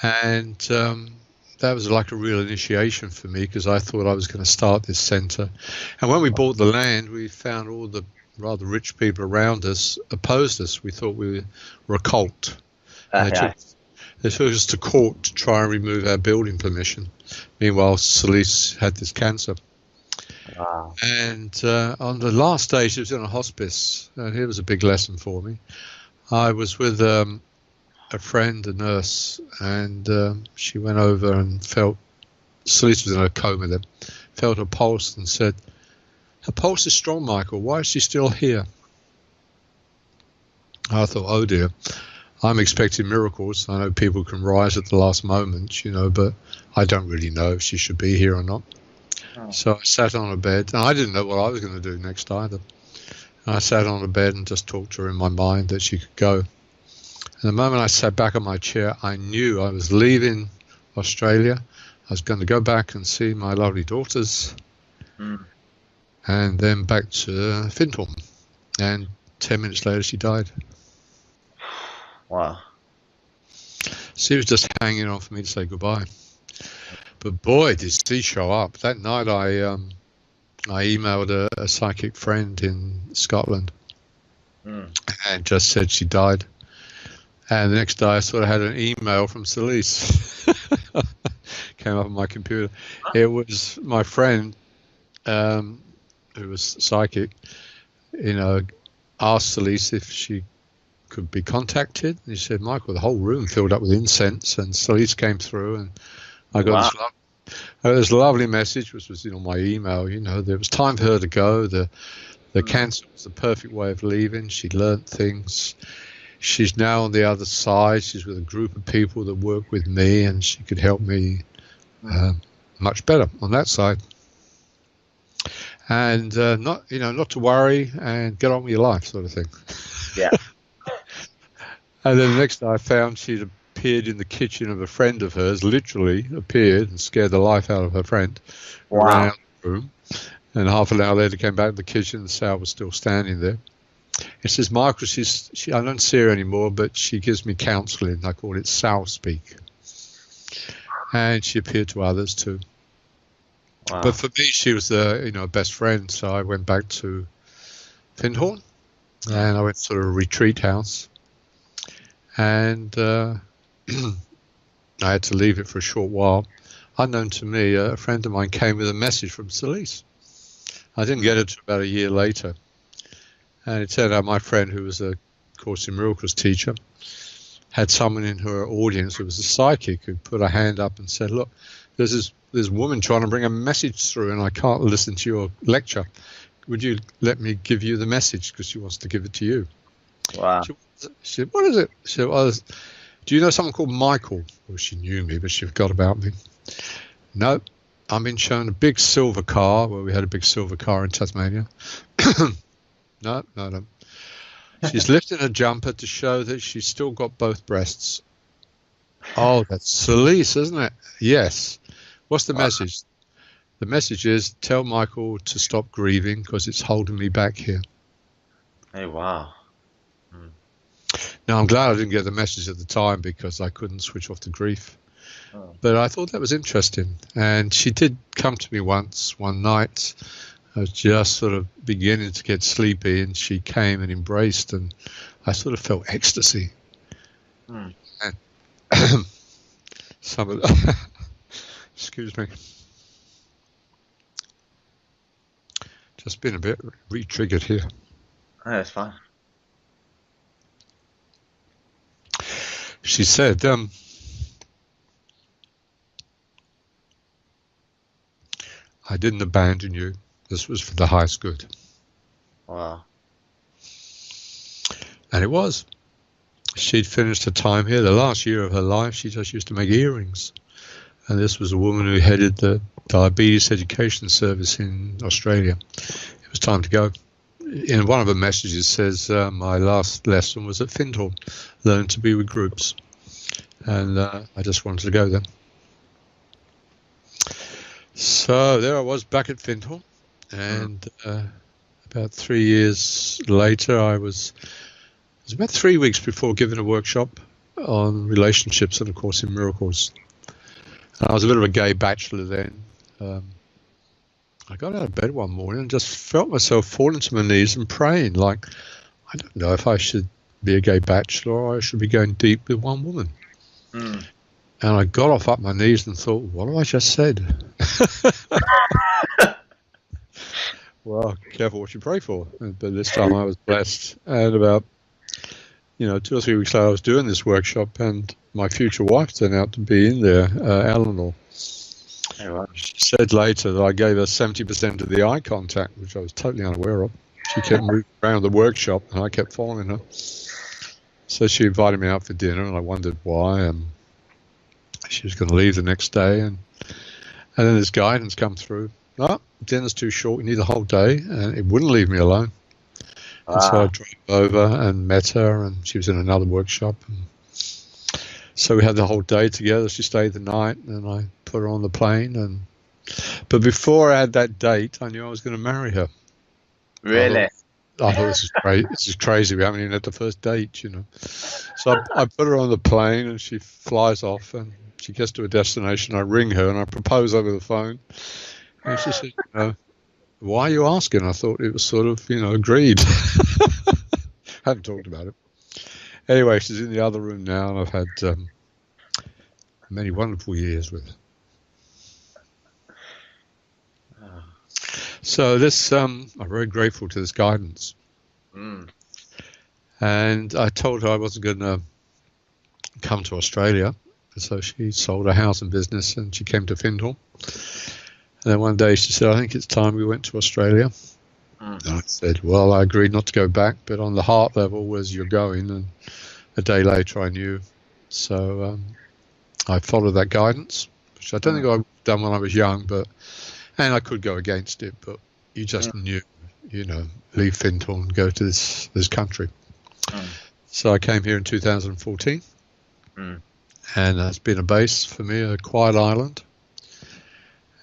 And that was like a real initiation for me, because I thought I was going to start this centre. And when we bought the land, we found all the rather rich people around us opposed us. We thought we were a cult. They took us to court to try and remove our building permission. Meanwhile, Celise had this cancer. Wow. And on the last day, she was in a hospice. And here was a big lesson for me. I was with a friend, a nurse, and she went over and felt, Celise was in a coma then, felt her pulse and said, her pulse is strong, Michael. Why is she still here? I thought, oh dear. I'm expecting miracles. I know people can rise at the last moment, but I don't really know if she should be here or not. Oh. So I sat on a bed, and I didn't know what I was going to do next either. And I sat on a bed and just talked to her in my mind that she could go. And the moment I sat back on my chair, I knew I was leaving Australia. I was going to go back and see my lovely daughters, and then back to Findhorn. And 10 minutes later, she died. Wow. She was just hanging on for me to say goodbye. But boy, did she show up. That night I emailed a psychic friend in Scotland and just said she died. And the next day I sort of had an email from Celise. Came up on my computer. It was my friend who was psychic, asked Celise if she could be contacted. And he said, Michael, the whole room filled up with incense, and Celise came through, and I got this lovely message, which was my email. There was time for her to go. The cancer was the perfect way of leaving. She'd learnt things. She's now on the other side. She's with a group of people that work with me, and she could help me much better on that side. And not to worry and get on with your life, sort of thing. Yeah. And then the next day I found she'd appeared in the kitchen of a friend of hers, literally appeared and scared the life out of her friend. Wow. Ran out of the room. And half an hour later came back to the kitchen, and Sal was still standing there. It says, Michael, I don't see her anymore, but she gives me counselling. I call it Sal speak. And she appeared to others too. Wow. But for me, she was a best friend. So I went back to Findhorn, and I went to a retreat house. And I had to leave it for a short while. Unknown to me, a friend of mine came with a message from Celise. I didn't get it until about a year later. And it turned out my friend, who was a Course in Miracles teacher, had someone in her audience who was a psychic who put a hand up and said, look, there's this woman trying to bring a message through, and I can't listen to your lecture. Would you let me give you the message, because she wants to give it to you? Wow. She said, what is it? She said, well, do you know someone called Michael? Well, she knew me, but she forgot about me. No, I'm being shown a big silver car. Well, we had a big silver car in Tasmania. No. She's lifting her jumper to show that she's still got both breasts. Oh, that's Celise, isn't it? Yes. What's the message? The message is, tell Michael to stop grieving, because it's holding me back here. Hey, wow. Now, I'm glad I didn't get the message at the time, because I couldn't switch off the grief. Oh. But I thought that was interesting. And she did come to me once, one night. I was just sort of beginning to get sleepy, and she came and embraced, and I sort of felt ecstasy. And some of the excuse me. just been a bit re-triggered here. Oh, that's fine. She said, I didn't abandon you. This was for the highest good. Wow. And it was. She'd finished her time here. The last year of her life, she just used to make earrings. And this was a woman who headed the diabetes education service in Australia. It was time to go. In one of her messages, it says, my last lesson was at Findhorn, learn to be with groups. And I just wanted to go there. So there I was back at Findhorn. And about 3 years later, it was about 3 weeks before giving a workshop on relationships and, of course, in miracles. And I was a bit of a gay bachelor then. I got out of bed one morning and just felt myself falling to my knees and praying, like, I don't know if I should be a gay bachelor or I should be going deep with one woman. And I got off up my knees and thought, what have I just said? Well, careful what you pray for. But this time I was blessed. And about 2 or 3 weeks later, I was doing this workshop, and my future wife turned out to be in there, Eleanor. Oh, wow. She said later that I gave her 70% of the eye contact, which I was totally unaware of. She kept moving around the workshop, and I kept following her. So she invited me out for dinner, and I wondered why. And she was going to leave the next day, and then this guidance come through. No, dinner's too short. You need a whole day, and it wouldn't leave me alone. And so I drove over and met her, and she was in another workshop. And so we had the whole day together. She stayed the night, and I put her on the plane. But before I had that date, I knew I was going to marry her. Really? I thought this is crazy. This is crazy. We haven't even had the first date, So I put her on the plane, and she flies off, and she gets to a destination. I ring her, and I propose over the phone. And she said, why are you asking? I thought it was sort of, agreed. Haven't talked about it. Anyway, she's in the other room now, and I've had many wonderful years with her. So this, I'm very grateful to this guidance. And I told her I wasn't going to come to Australia. So she sold her house and business, and she came to Findhorn. And then one day she said, I think it's time we went to Australia. And I said, well, I agreed not to go back, but on the heart level was you're going. And a day later I knew. So I followed that guidance, which I don't think I'd done when I was young, and I could go against it, but you just knew, leave Findhorn, go to this country. So I came here in 2014, and that's been a base for me, a quiet island.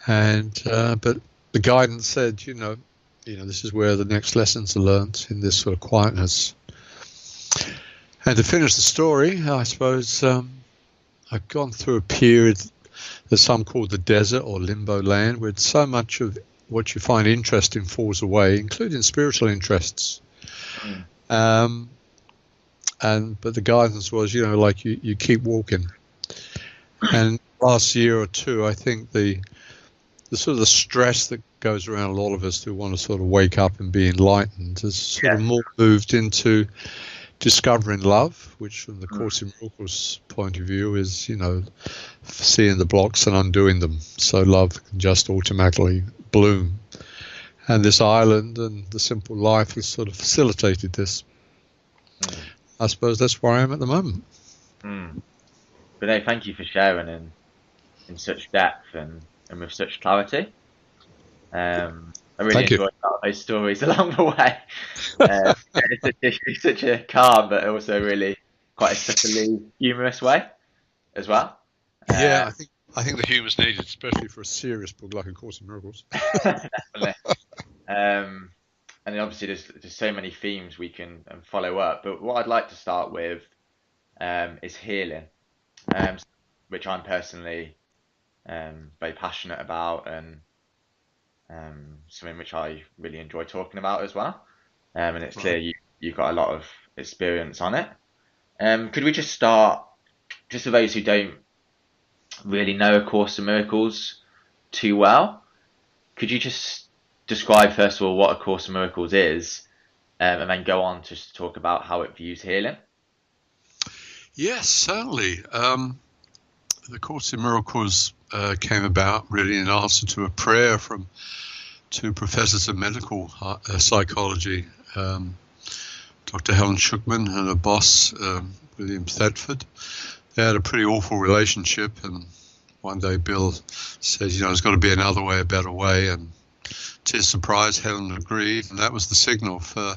And but the guidance said, this is where the next lessons are learned, in this sort of quietness. And to finish the story, I suppose I've gone through a period that some call the desert or limbo land, where so much of what you find interesting falls away, including spiritual interests. But the guidance was, like you keep walking. And last year or two, I think the sort of the stress that goes around a lot of us who want to sort of wake up and be enlightened has sort of more moved into discovering love, which from the Course in Miracles point of view is, seeing the blocks and undoing them. So love can just automatically bloom. And this island and the simple life has sort of facilitated this. I suppose that's where I am at the moment. But no, thank you for sharing in such depth and with such clarity. I really enjoyed those stories along the way. It's such a calm, but also really quite a subtly humorous way as well. I think the humour's needed, especially for a serious book like A Course in Miracles. Definitely. And then obviously there's so many themes we can follow up. But what I'd like to start with is healing, which I'm personally very passionate about, and something which I really enjoy talking about as well. And it's clear you've got a lot of experience on it. Could we just start, just for those who don't really know A Course in Miracles too well, could you just describe first of all what A Course in Miracles is, and then go on just to talk about how it views healing? Yes, certainly. The Course in Miracles came about really in answer to a prayer from two professors of medical psychology, Dr. Helen Schuckman and her boss, William Thetford. They had a pretty awful relationship, and one day Bill says, there's got to be another way, a better way, and to his surprise, Helen agreed, and that was the signal for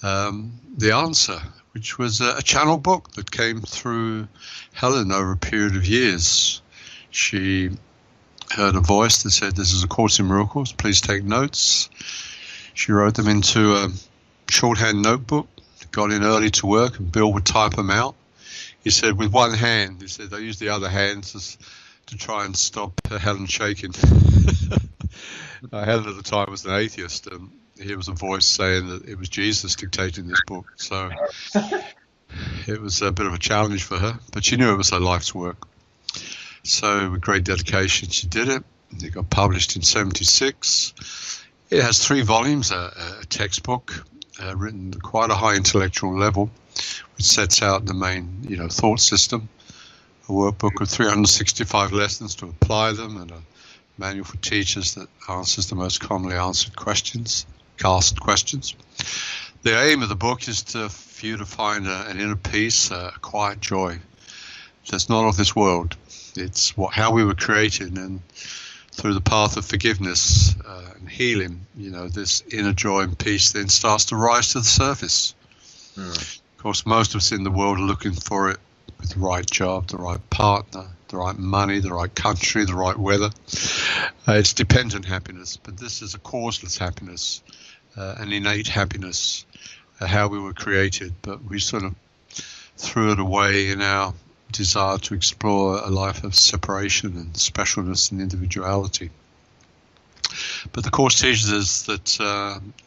the answer, which was a channel book that came through Helen over a period of years. She heard a voice that said, "This is A Course in Miracles, please take notes." She wrote them into a shorthand notebook, got in early to work, and Bill would type them out. He said with one hand, he said they used the other hand to try and stop Helen shaking. Helen at the time was an atheist, and here was a voice saying that it was Jesus dictating this book. So it was a bit of a challenge for her, but she knew it was her life's work. So with great dedication, she did it. It got published in '76. It has 3 volumes, a textbook written at quite a high intellectual level, which sets out the main, thought system, a workbook with 365 lessons to apply them, and a manual for teachers that answers the most commonly asked questions. The aim of the book is for you to find an inner peace, a quiet joy that's not of this world. It's how we were created, and through the path of forgiveness and healing, this inner joy and peace then starts to rise to the surface. Of course, most of us in the world are looking for it with the right job, the right partner, the right money, the right country, the right weather. It's dependent happiness, but this is a causeless happiness, an innate happiness, how we were created, but we sort of threw it away in our desire to explore a life of separation and specialness and individuality. But the Course teaches us that,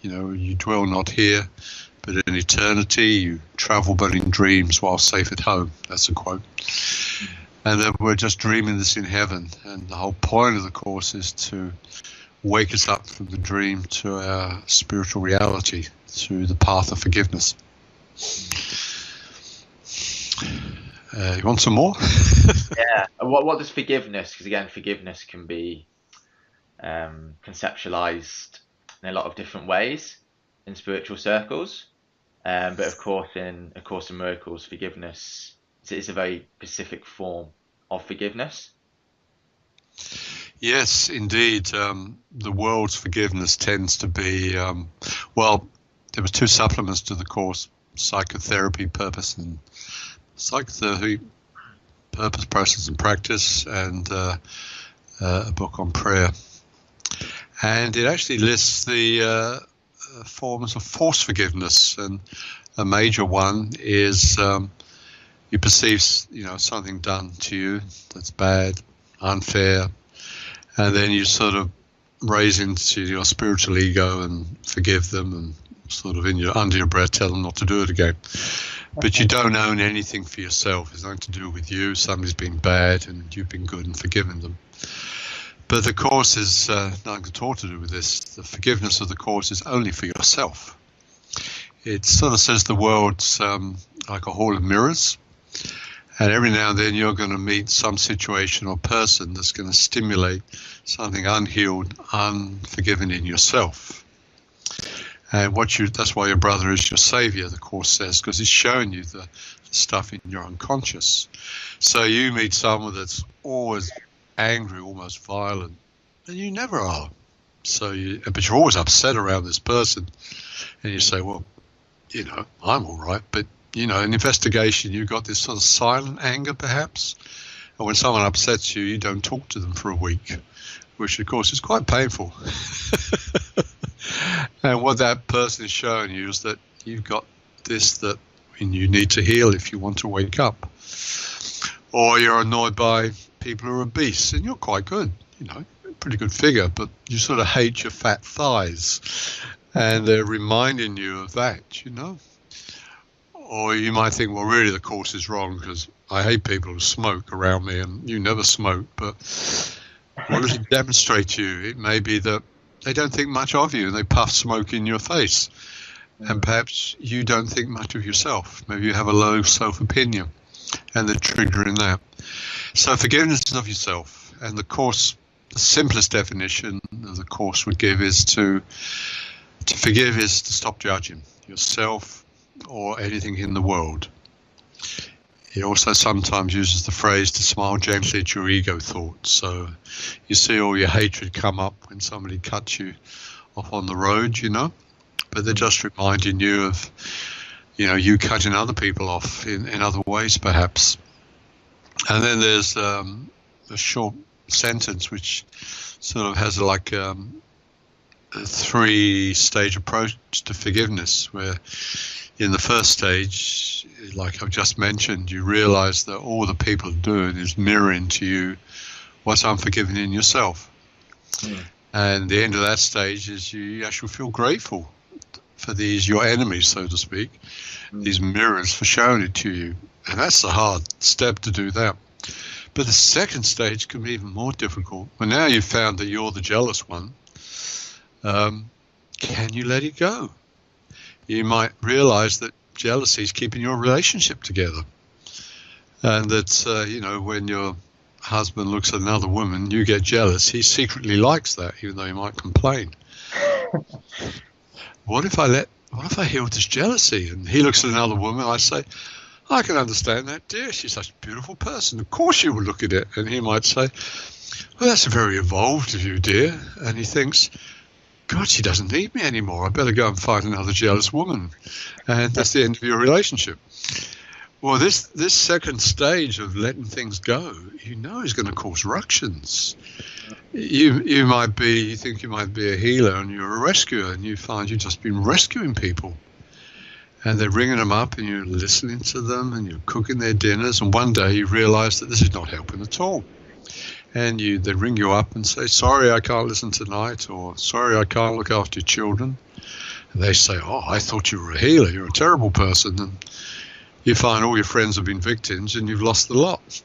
you dwell not here, but in eternity. You travel but in dreams while safe at home. That's a quote. And that we're just dreaming this in heaven. And the whole point of the Course is to wake us up from the dream to our spiritual reality through the path of forgiveness. You want some more? Yeah. What does forgiveness, because again, forgiveness can be conceptualized in a lot of different ways in spiritual circles. But of course, in A Course in Miracles, forgiveness is a very specific form of forgiveness. Yes, indeed. The world's forgiveness tends to be, there was 2 supplements to the Course, Psychotherapy, Purpose, and Psychotherapy, Purpose, Process and Practice, and a book on prayer. And it actually lists the forms of force forgiveness, and a major one is you perceive something done to you that's bad, unfair, and then you sort of raise into your spiritual ego and forgive them, and sort of under your breath tell them not to do it again. But you don't own anything for yourself. It's nothing to do with you. Somebody's been bad and you've been good and forgiven them. But the Course is nothing at all to do with this. The forgiveness of the Course is only for yourself. It sort of says the world's like a hall of mirrors, and every now and then you're going to meet some situation or person that's going to stimulate something unhealed, unforgiven in yourself. And that's why your brother is your savior, the Course says, because he's showing you the stuff in your unconscious. So you meet someone that's always angry, almost violent, and you never are. But you're always upset around this person, and you say, well, I'm all right. But, in investigation, you've got this sort of silent anger, perhaps. And when someone upsets you, you don't talk to them for a week, which, of course, is quite painful. And what that person is showing you is that you've got this that you need to heal if you want to wake up. Or you're annoyed by people who are obese, and you're quite good, pretty good figure, but you sort of hate your fat thighs, and they're reminding you of that, Or you might think, well, really the Course is wrong because I hate people who smoke around me, and you never smoke. But what does it demonstrate to you? It may be that they don't think much of you. They puff smoke in your face. And perhaps you don't think much of yourself. Maybe you have a low self-opinion, and the trigger in that. So forgiveness of yourself. And the Course, the simplest definition the Course would give is to forgive is to stop judging yourself or anything in the world. It also sometimes uses the phrase to smile gently at your ego thoughts. So you see all your hatred come up when somebody cuts you off on the road, but they're just reminding you of, you cutting other people off in other ways, perhaps. And then there's a short sentence which sort of has like a three-stage approach to forgiveness, where in the first stage, like I've just mentioned, you realize that all the people are doing is mirroring to you what's unforgiven in yourself. And the end of that stage is you actually feel grateful for these, your enemies, so to speak, these mirrors for showing it to you. And that's the hard step to do that. But the second stage can be even more difficult. Well, now you've found that you're the jealous one. Can you let it go? You might realize that jealousy is keeping your relationship together. And that, when your husband looks at another woman, you get jealous. He secretly likes that, even though he might complain. What if I heal this jealousy? And he looks at another woman, I say, I can understand that, dear. She's such a beautiful person. Of course you will look at it. And he might say, well, that's very evolved of you, dear. And he thinks, God, she doesn't need me anymore. I better go and find another jealous woman. And that's the end of your relationship. Well, this second stage of letting things go, is going to cause ructions. You think you might be a healer and you're a rescuer, and you find you've just been rescuing people. And they're ringing them up and you're listening to them and you're cooking their dinners, and one day you realize that this is not helping at all. And they ring you up and say, sorry, I can't listen tonight, or sorry, I can't look after your children. And they say, oh, I thought you were a healer. You're a terrible person. And you find all your friends have been victims and you've lost the lot.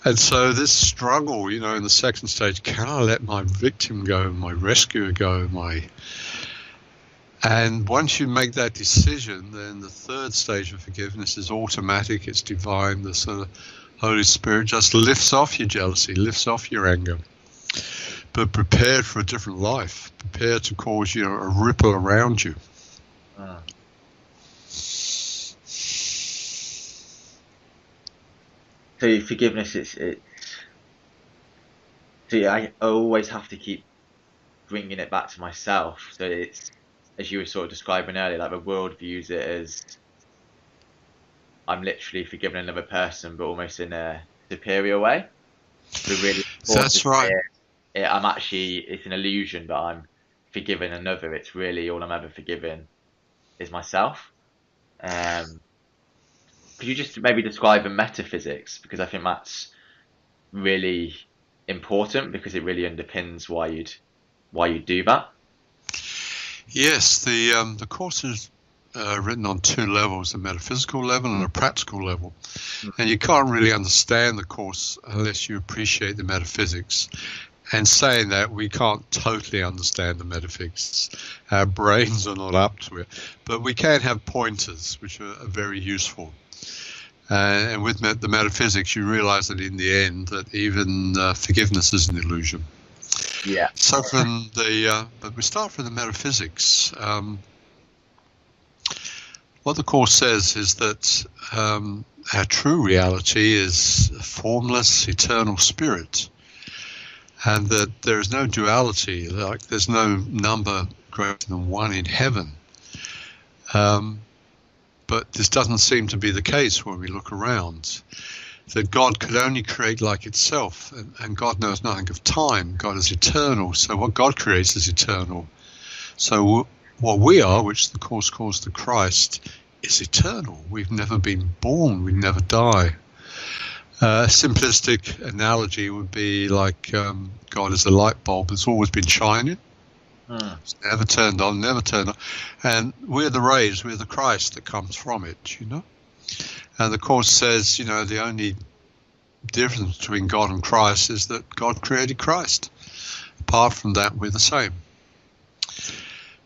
And so this struggle, in the second stage, can I let my victim go, my rescuer go, And once you make that decision, then the third stage of forgiveness is automatic, it's divine. The sort of Holy Spirit just lifts off your jealousy, lifts off your anger, but prepared for a different life, prepared to cause a ripple around you. So forgiveness, I always have to keep bringing it back to myself. So it's, as you were sort of describing earlier, like the world views it as I'm literally forgiving another person, but almost in a superior way. So really, that's right. It's an illusion, but I'm forgiving another. It's really all I'm ever forgiving is myself. Could you just maybe describe the metaphysics? Because I think that's really important, because it really underpins why you'd do that. Yes, the Course is written on two levels, a metaphysical level and a practical level. And you can't really understand the Course unless you appreciate the metaphysics. And saying that, we can't totally understand the metaphysics. Our brains are not up to it. But we can have pointers, which are very useful. And with the metaphysics, you realize that in the end, that even forgiveness is an illusion. Yeah. So but we start from the metaphysics. What the Course says is that our true reality is a formless, eternal spirit, and that there is no duality, like there's no number greater than one in heaven. But this doesn't seem to be the case when we look around. That God could only create like itself, and God knows nothing of time. God is eternal, so what God creates is eternal. So what we are, which the Course calls the Christ, is eternal. We've never been born, we never die. A simplistic analogy would be like God is a light bulb that's always been shining. It's never turned on, never turned on. And we're the rays, we're the Christ that comes from it, And the Course says, the only difference between God and Christ is that God created Christ. Apart from that, we're the same.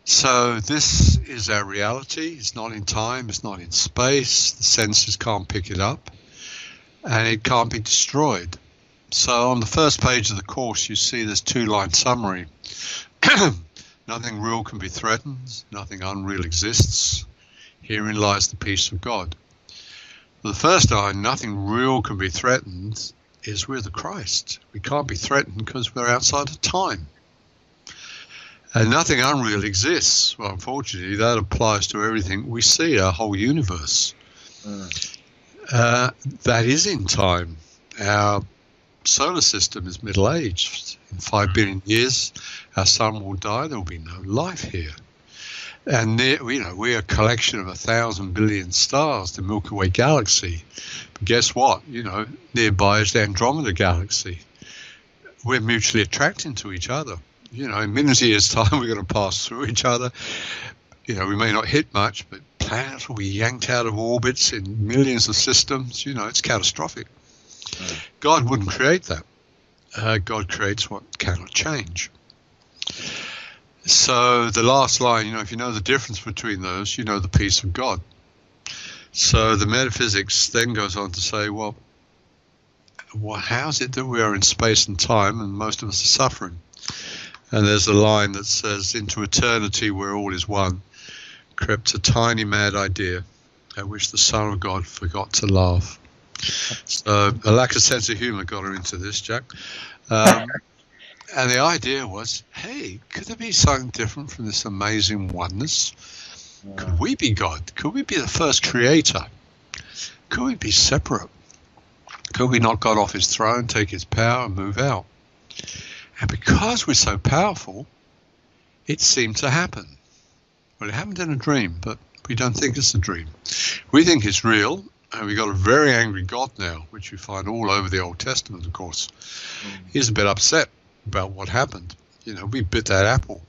So this is our reality. It's not in time, it's not in space. The senses can't pick it up, and it can't be destroyed. So on the first page of the course, you see this 2-line summary. Nothing real can be threatened, nothing unreal exists. Herein lies the peace of God. The first line, nothing real can be threatened, is we're the Christ. We can't be threatened because we're outside of time. And nothing unreal exists. Well, unfortunately, that applies to everything we see, our whole universe. That is in time. Our solar system is middle-aged. In 5 billion years, our sun will die. There will be no life here. And we're a collection of 1,000 billion stars, the Milky Way galaxy. But guess what? Nearby is the Andromeda galaxy. We're mutually attracting to each other. In millions of years' time, we're going to pass through each other. We may not hit much, but planets will be yanked out of orbits in millions of systems. It's catastrophic. God wouldn't create that. God creates what cannot change. So the last line, if you know the difference between those, you know the peace of God. So the metaphysics then goes on to say, well, how is it that we are in space and time and most of us are suffering? And there's a line that says, into eternity where all is one, crept a tiny mad idea at which the Son of God forgot to laugh. So a lack of sense of humor got her into this, Jack. And the idea was, hey, could there be something different from this amazing oneness? Could we be God? Could we be the first creator? Could we be separate? Could we knock God off his throne, take his power and move out? And because we're so powerful, it seemed to happen. Well, it happened in a dream, but we don't think it's a dream. We think it's real, and we've got a very angry God now, which we find all over the Old Testament, of course. He's a bit upset about what happened. We bit that apple,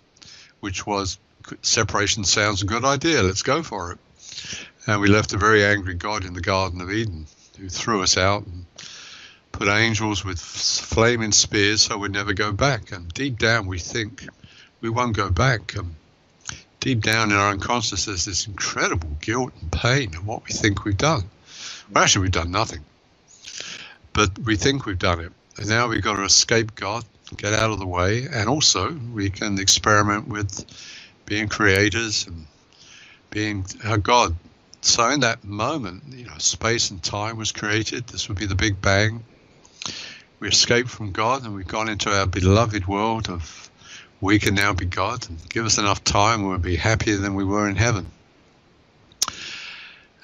which was separation sounds a good idea, let's go for it. And we left a very angry God in the Garden of Eden, who threw us out and put angels with flaming spears so we'd never go back. And deep down we think we won't go back. Deep down in our unconscious there's this incredible guilt and pain of what we think we've done. Well, actually, we've done nothing. But we think we've done it. And now we've got to escape God, get out of the way. And also we can experiment with being creators and being our God. So in that moment, space and time was created. This would be the Big Bang. We escaped from God and we've gone into our beloved world of we can now be God, and give us enough time we'll be happier than we were in heaven.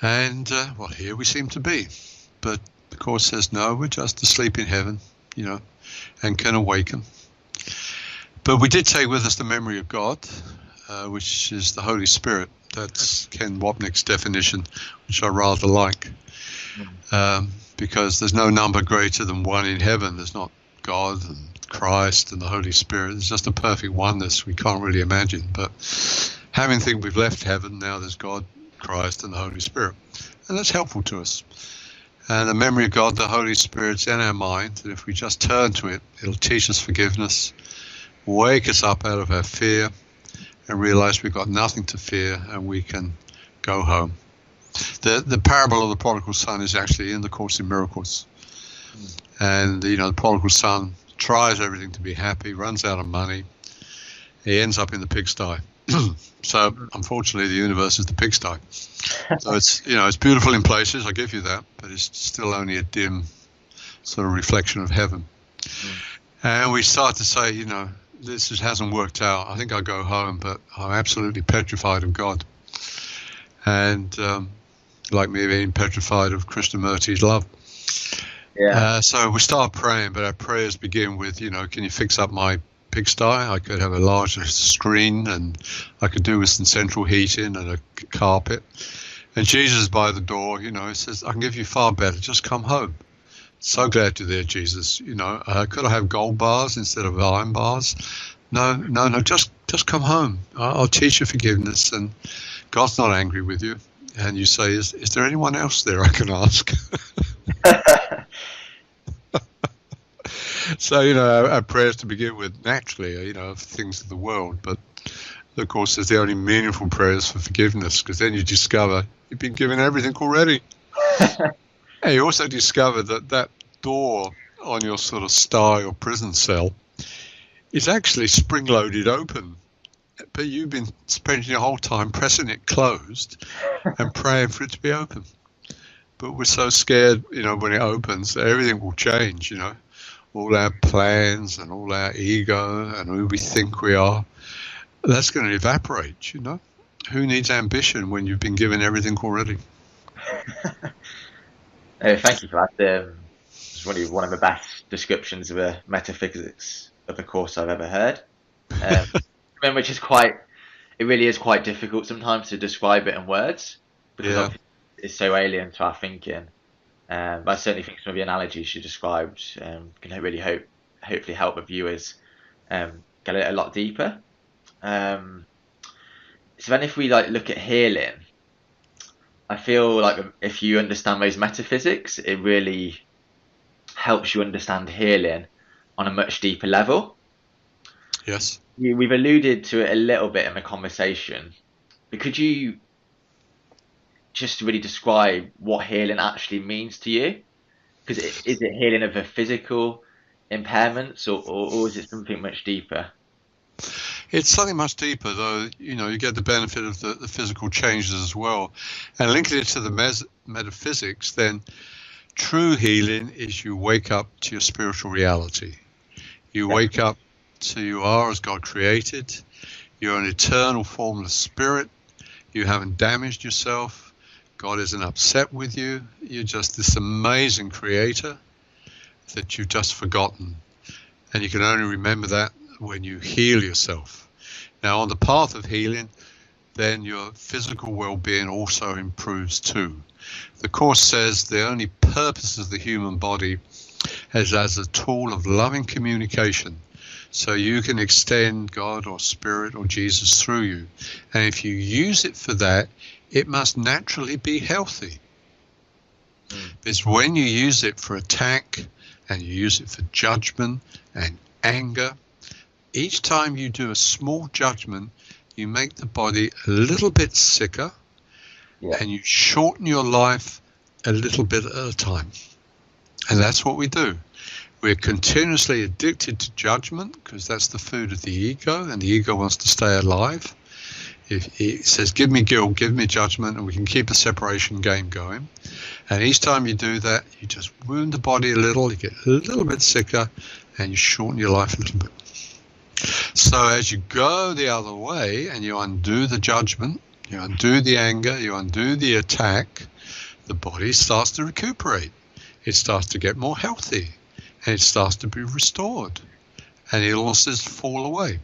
And, here we seem to be. But the Course says, no, we're just asleep in heaven, and can awaken. But we did take with us the memory of God, which is the Holy Spirit. That's Ken Wapnick's definition, which I rather like. Because there's no number greater than one in heaven. There's not God and Christ and the Holy Spirit. It's just a perfect oneness we can't really imagine. But having think we've left heaven, now there's God, Christ and the Holy Spirit. And that's helpful to us. And the memory of God, the Holy Spirit's in our mind. And if we just turn to it, it'll teach us forgiveness, wake us up out of our fear, and realize we've got nothing to fear and we can go home. The parable of the prodigal son is actually in the Course in Miracles. And, the prodigal son tries everything to be happy, runs out of money. He ends up in the pigsty. So, unfortunately, the universe is the pigsty. So it's beautiful in places, I give you that, but it's still only a dim sort of reflection of heaven. And we start to say, this hasn't worked out. I think I'll go home, but I'm absolutely petrified of God. And like me being petrified of Krishnamurti's love. Yeah. So we start praying, but our prayers begin with, can you fix up my pigsty? I could have a larger screen, and I could do with some central heating and a carpet. And Jesus by the door, he says, I can give you far better. Just come home. So glad you're there, Jesus. Could I have gold bars instead of iron bars? No, just come home. I'll teach you forgiveness, and God's not angry with you. And you say, is there anyone else there I can ask? So, our prayers to begin with, naturally, of things of the world. But Of course, there's the only meaningful prayers for forgiveness, because then you discover you've been given everything already. And you also discover that that door on your sort of sty or prison cell is actually spring-loaded open, but you've been spending your whole time pressing it closed and praying for it to be open. But we're so scared, when it opens, that everything will change, all our plans and all our ego and who we think we are, that's going to evaporate, Who needs ambition when you've been given everything already? Thank you for that. It's really one of the best descriptions of a metaphysics of the course I've ever heard. Which is it really is quite difficult sometimes to describe it in words, because it's so alien to our thinking. But I certainly think some of the analogies you described can really hopefully help the viewers get a lot deeper. So then if we look at healing, I feel like if you understand those metaphysics, it really helps you understand healing on a much deeper level. Yes. We've alluded to it a little bit in the conversation, but could you just really describe what healing actually means to you? Because is it healing of the physical impairments, or is it something much deeper? It's something much deeper, though. You get the benefit of the physical changes as well. And linking it to the metaphysics, then true healing is you wake up to your spiritual reality. You wake up to you are as God created. You're an eternal formless spirit. You haven't damaged yourself. God isn't upset with you. You're just this amazing creator that you've just forgotten. And you can only remember that when you heal yourself. Now, on the path of healing, then your physical well-being also improves too. The Course says the only purpose of the human body is as a tool of loving communication, so you can extend God or Spirit or Jesus through you. And if you use it for that, it must naturally be healthy. It's when you use it for attack and you use it for judgment and anger, each time you do a small judgment, you make the body a little bit sicker, and you shorten your life a little bit at a time. And that's what we do. We're continuously addicted to judgment because that's the food of the ego, and the ego wants to stay alive. It says, give me guilt, give me judgment, and we can keep a separation game going. And each time you do that, you just wound the body a little, you get a little bit sicker, and you shorten your life a little bit. So as you go the other way and you undo the judgment, you undo the anger, you undo the attack, the body starts to recuperate. It starts to get more healthy, and it starts to be restored, and illnesses fall away.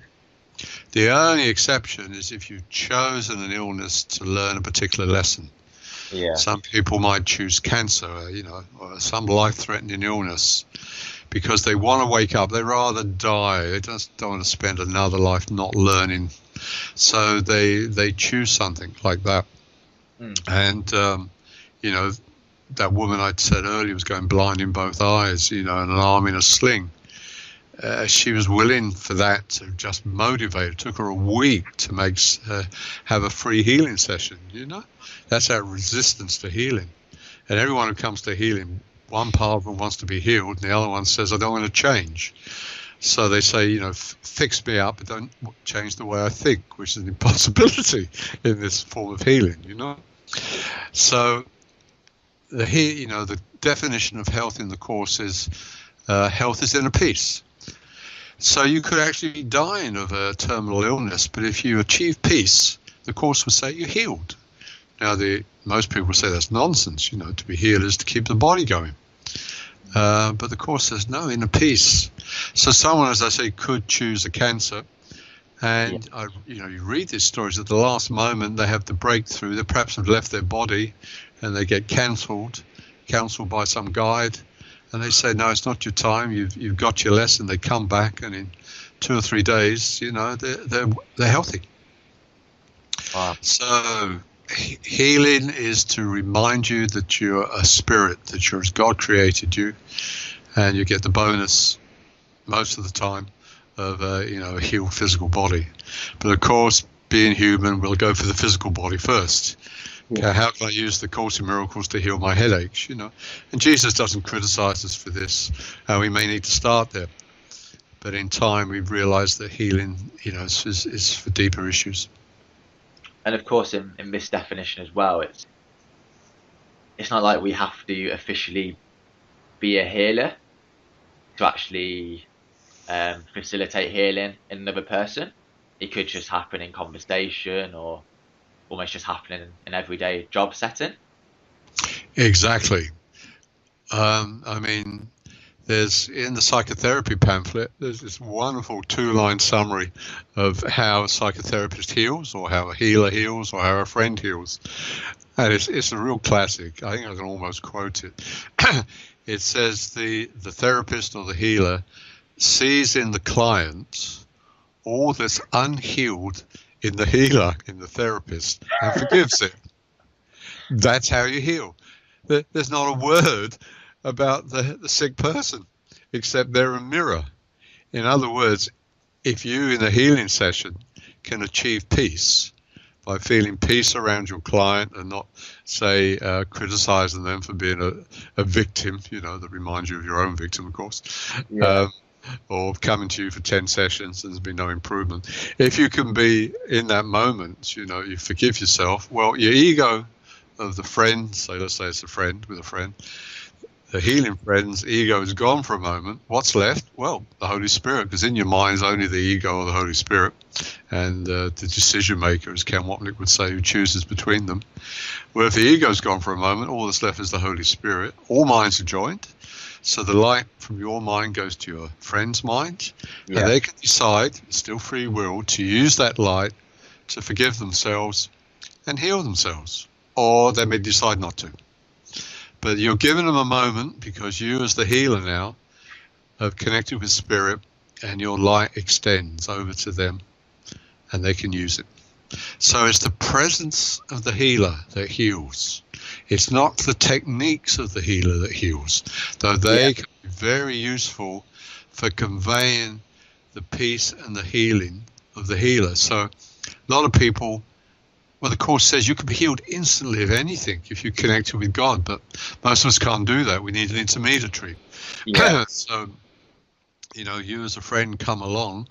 The only exception is if you've chosen an illness to learn a particular lesson. Some people might choose cancer, or some life-threatening illness, because they want to wake up. They rather die. They just don't want to spend another life not learning. So they choose something like that. And, that woman I said earlier was going blind in both eyes, and an arm in a sling. She was willing for that to just motivate. It took her a week to have a free healing session, That's our resistance to healing. And everyone who comes to healing, one part of them wants to be healed, and the other one says, I don't want to change. So they say, fix me up, but don't change the way I think, which is an impossibility in this form of healing, So the definition of health in the Course is health is inner peace. So you could actually be dying of a terminal illness, but if you achieve peace, the Course would say you're healed. Now, most people say that's nonsense, to be healed is to keep the body going. But the Course says, no, inner peace. So someone, as I say, could choose a cancer. And, you read these stories at the last moment, they have the breakthrough. They perhaps have left their body and they get counseled by some guide. And they say, no, it's not your time. You've got your lesson. They come back, and in 2 or 3 days, they're healthy. Wow. So healing is to remind you that you're a spirit, that you're as God created you, and you get the bonus most of the time of a healed physical body. But of course, being human, we'll go for the physical body first. Yeah. How can I use the Course in Miracles to heal my headaches? And Jesus doesn't criticize us for this. We may need to start there, but in time we've realized that healing, is for deeper issues. And of course, in this definition as well, it's not like we have to officially be a healer to actually facilitate healing in another person. It could just happen in conversation, or almost just happening in an everyday job setting. Exactly. I mean, there's in the psychotherapy pamphlet, there's this wonderful 2-line summary of how a psychotherapist heals, or how a healer heals, or how a friend heals. And it's a real classic. I think I can almost quote it. It says the therapist or the healer sees in the client all that's unhealed in the healer, in the therapist, and forgives it. That's how you heal. There's not a word about the sick person, except they're a mirror. In other words, if you in a healing session can achieve peace by feeling peace around your client and not, say, criticizing them for being a victim, that reminds you of your own victim, of course, or coming to you for 10 sessions and there's been no improvement. If you can be in that moment, you forgive yourself, well, your ego of the friend, so let's say it's a friend with a friend, the healing friend's ego is gone for a moment. What's left? Well, the Holy Spirit, because in your mind is only the ego or the Holy Spirit, and the decision maker, as Ken Wapnick would say, who chooses between them. Well, if the ego's gone for a moment, all that's left is the Holy Spirit. All minds are joined. So the light from your mind goes to your friend's mind, and they can decide, still free will, to use that light to forgive themselves and heal themselves. Or they may decide not to. But you're giving them a moment, because you as the healer now have connected with spirit, and your light extends over to them and they can use it. So it's the presence of the healer that heals. It's not the techniques of the healer that heals, though they can be very useful for conveying the peace and the healing of the healer. So a lot of people, well, the Course says you can be healed instantly of anything if you connect with God, but most of us can't do that. We need an intermediary. So, you as a friend come along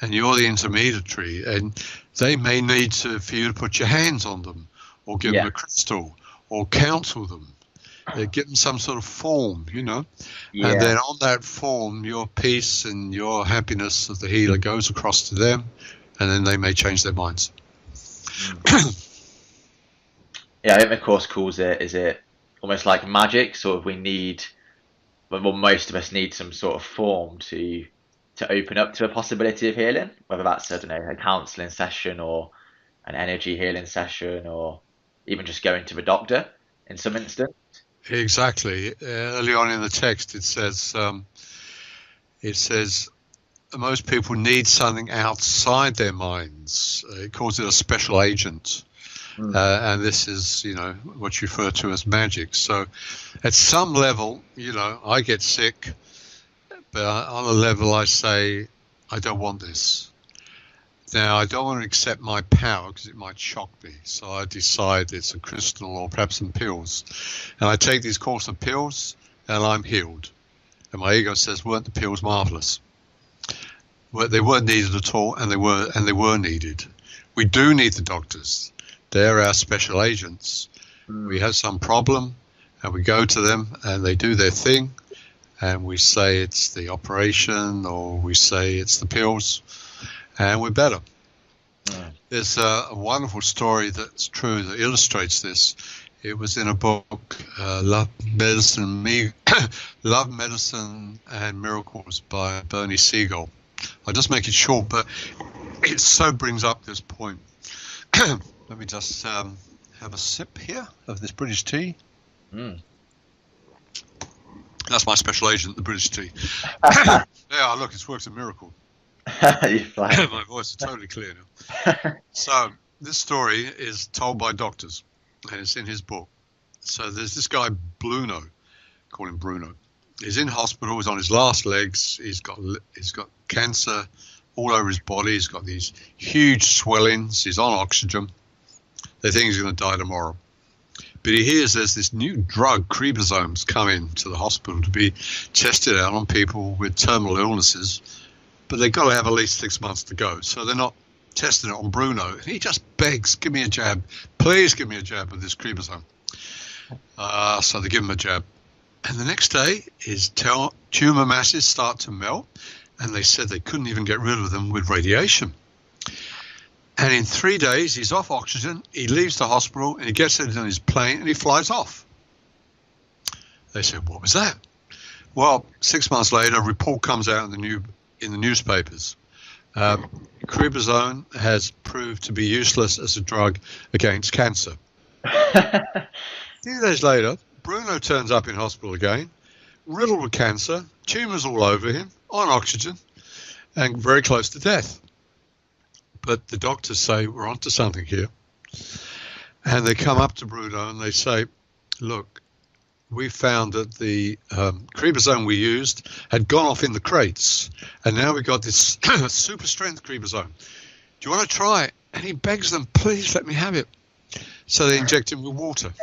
and you're the intermediary, and they may need for you to put your hands on them, or give them a crystal, or counsel them. Give them some sort of form, And then on that form, your peace and your happiness of the healer goes across to them, and then they may change their minds. I think the Course calls it, is it almost like magic? Sort of most of us need some sort of form to open up to a possibility of healing, whether that's, I don't know, a counselling session or an energy healing session, or even just going to the doctor in some instance. Exactly. Early on in the text, it says most people need something outside their minds. It calls it a special agent. And this is, what's referred to as magic. So at some level, I get sick, but on a level I say, I don't want this. Now, I don't want to accept my power because it might shock me. So I decide it's a crystal or perhaps some pills. And I take these course of pills and I'm healed. And my ego says, weren't the pills marvelous? Well, they weren't needed at all, and they were needed. We do need the doctors. They're our special agents. We have some problem and we go to them and they do their thing, and we say it's the operation or we say it's the pills, and we're better. There's a wonderful story that's true that illustrates this. It was in a book, Love, Medicine and Miracles by Bernie Siegel. I'll just make it short, but it so brings up this point. Let me just have a sip here of this British tea. That's my special agent, the British tea. Yeah, look, it's worked a miracle. My voice is totally clear now. So this story is told by doctors, and it's in his book. So there's this guy, Bruno, call him Bruno. He's in hospital. He's on his last legs. He's got cancer all over his body. He's got these huge swellings. He's on oxygen. They think he's going to die tomorrow. But he hears there's this new drug, crebazomes, coming to the hospital to be tested out on people with terminal illnesses. But they've got to have at least 6 months to go. So they're not testing it on Bruno. And he just begs, give me a jab. Please give me a jab of this crebazome. So they give him a jab. And the next day, his tumor masses start to melt. And they said they couldn't even get rid of them with radiation. And in 3 days, he's off oxygen, he leaves the hospital, and he gets in his plane, and he flies off. They said, what was that? Well, 6 months later, a report comes out in the newspapers. Cribazone has proved to be useless as a drug against cancer. A few days later, Bruno turns up in hospital again, riddled with cancer, tumours all over him, on oxygen, and very close to death. But the doctors say, we're onto something here. And they come up to Bruno and they say, look, we found that the cribazone we used had gone off in the crates. And now we've got this super strength cribazone. Do you want to try it? And he begs them, please let me have it. So they inject him with water.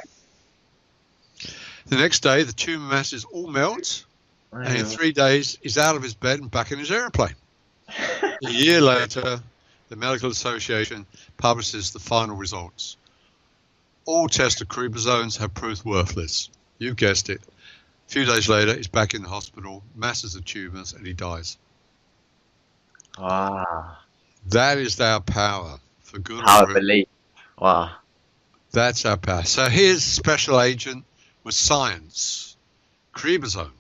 The next day, the tumor masses all melt. And in 3 days, he's out of his bed and back in his airplane. A year later, the Medical Association publishes the final results. All tested crebazones have proved worthless. You guessed it. A few days later, he's back in the hospital, masses of tumours, and he dies. Wow. That is our power, for good Power or of evil. belief. Wow. That's our power. So his special agent was science, cribazone.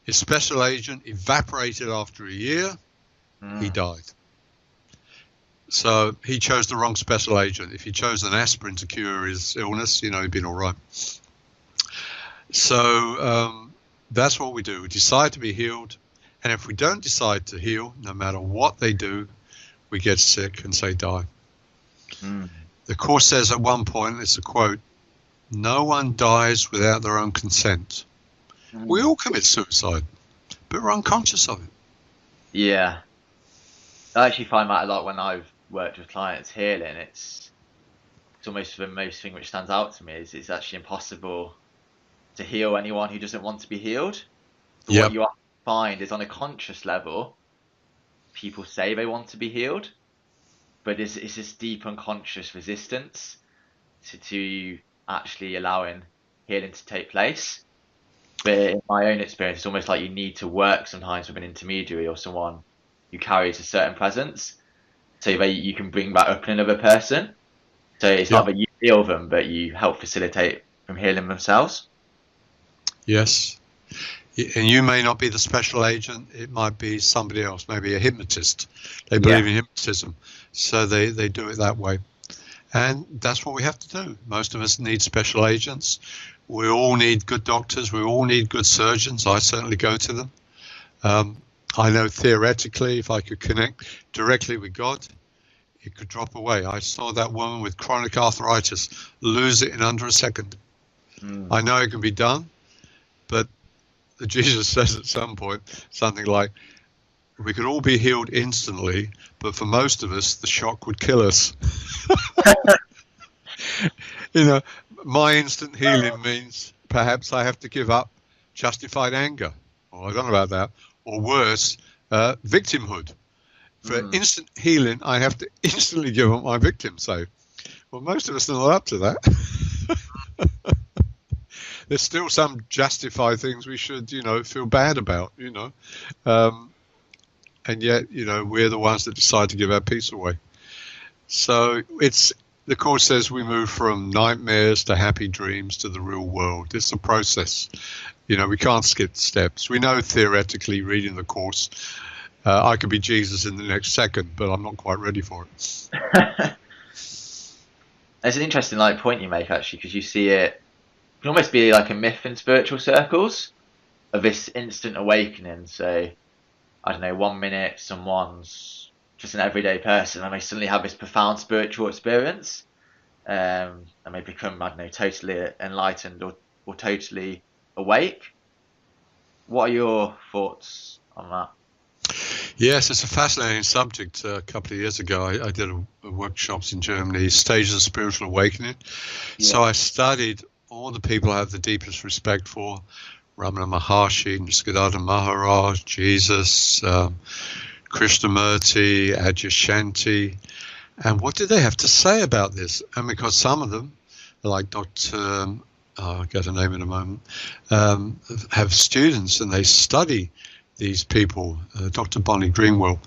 His special agent evaporated after a year. He died. So he chose the wrong special agent. If he chose an aspirin to cure his illness, he'd been all right. So that's what we do. We decide to be healed. And if we don't decide to heal, no matter what they do, we get sick and say die. The Course says at one point, it's a quote, no one dies without their own consent. We all commit suicide, but we're unconscious of it. Yeah. I actually find that a lot when I've worked with clients healing. It's almost the most thing which stands out to me is it's actually impossible to heal anyone who doesn't want to be healed. But what you find is on a conscious level, people say they want to be healed, but it's this deep unconscious resistance to actually allowing healing to take place. But in my own experience, it's almost like you need to work sometimes with an intermediary or someone who carries a certain presence so that you can bring that up in another person. So it's not that you heal them, but you help facilitate them healing themselves. Yes. And you may not be the special agent. It might be somebody else, maybe a hypnotist. They believe in hypnotism. So they do it that way. And that's what we have to do. Most of us need special agents. We all need good doctors. We all need good surgeons. I certainly go to them. I know theoretically, if I could connect directly with God, it could drop away. I saw that woman with chronic arthritis lose it in under a second. I know it can be done, but Jesus says at some point something like, we could all be healed instantly, but for most of us, the shock would kill us. My instant healing means perhaps I have to give up justified anger, or I don't know about that, or worse, victimhood. For instant healing, I have to instantly give up my victim. So, well, most of us are not up to that. There's still some justified things we should, feel bad about, and yet, we're the ones that decide to give our peace away. So the Course says we move from nightmares to happy dreams to the real world. It's a process. We can't skip steps. We know theoretically, reading the Course, I could be Jesus in the next second, but I'm not quite ready for it. It's an interesting point you make, actually, because you see it can almost be like a myth in spiritual circles of this instant awakening. So, I don't know, 1 minute someone's just an everyday person and they suddenly have this profound spiritual experience, and they become, I don't know, totally enlightened or totally awake. What are your thoughts on that? Yes, it's a fascinating subject. A couple of years ago, I did workshops in Germany, Stages of Spiritual Awakening. So Yeah. I studied all the people I have the deepest respect for: Ramana Maharshi, Siddhartha Maharaj, Jesus, Krishnamurti, Adyashanti. And what did they have to say about this? And because some of them, like Dr. I'll get a name in a moment, have students and they study these people. Dr. Bonnie Greenwell,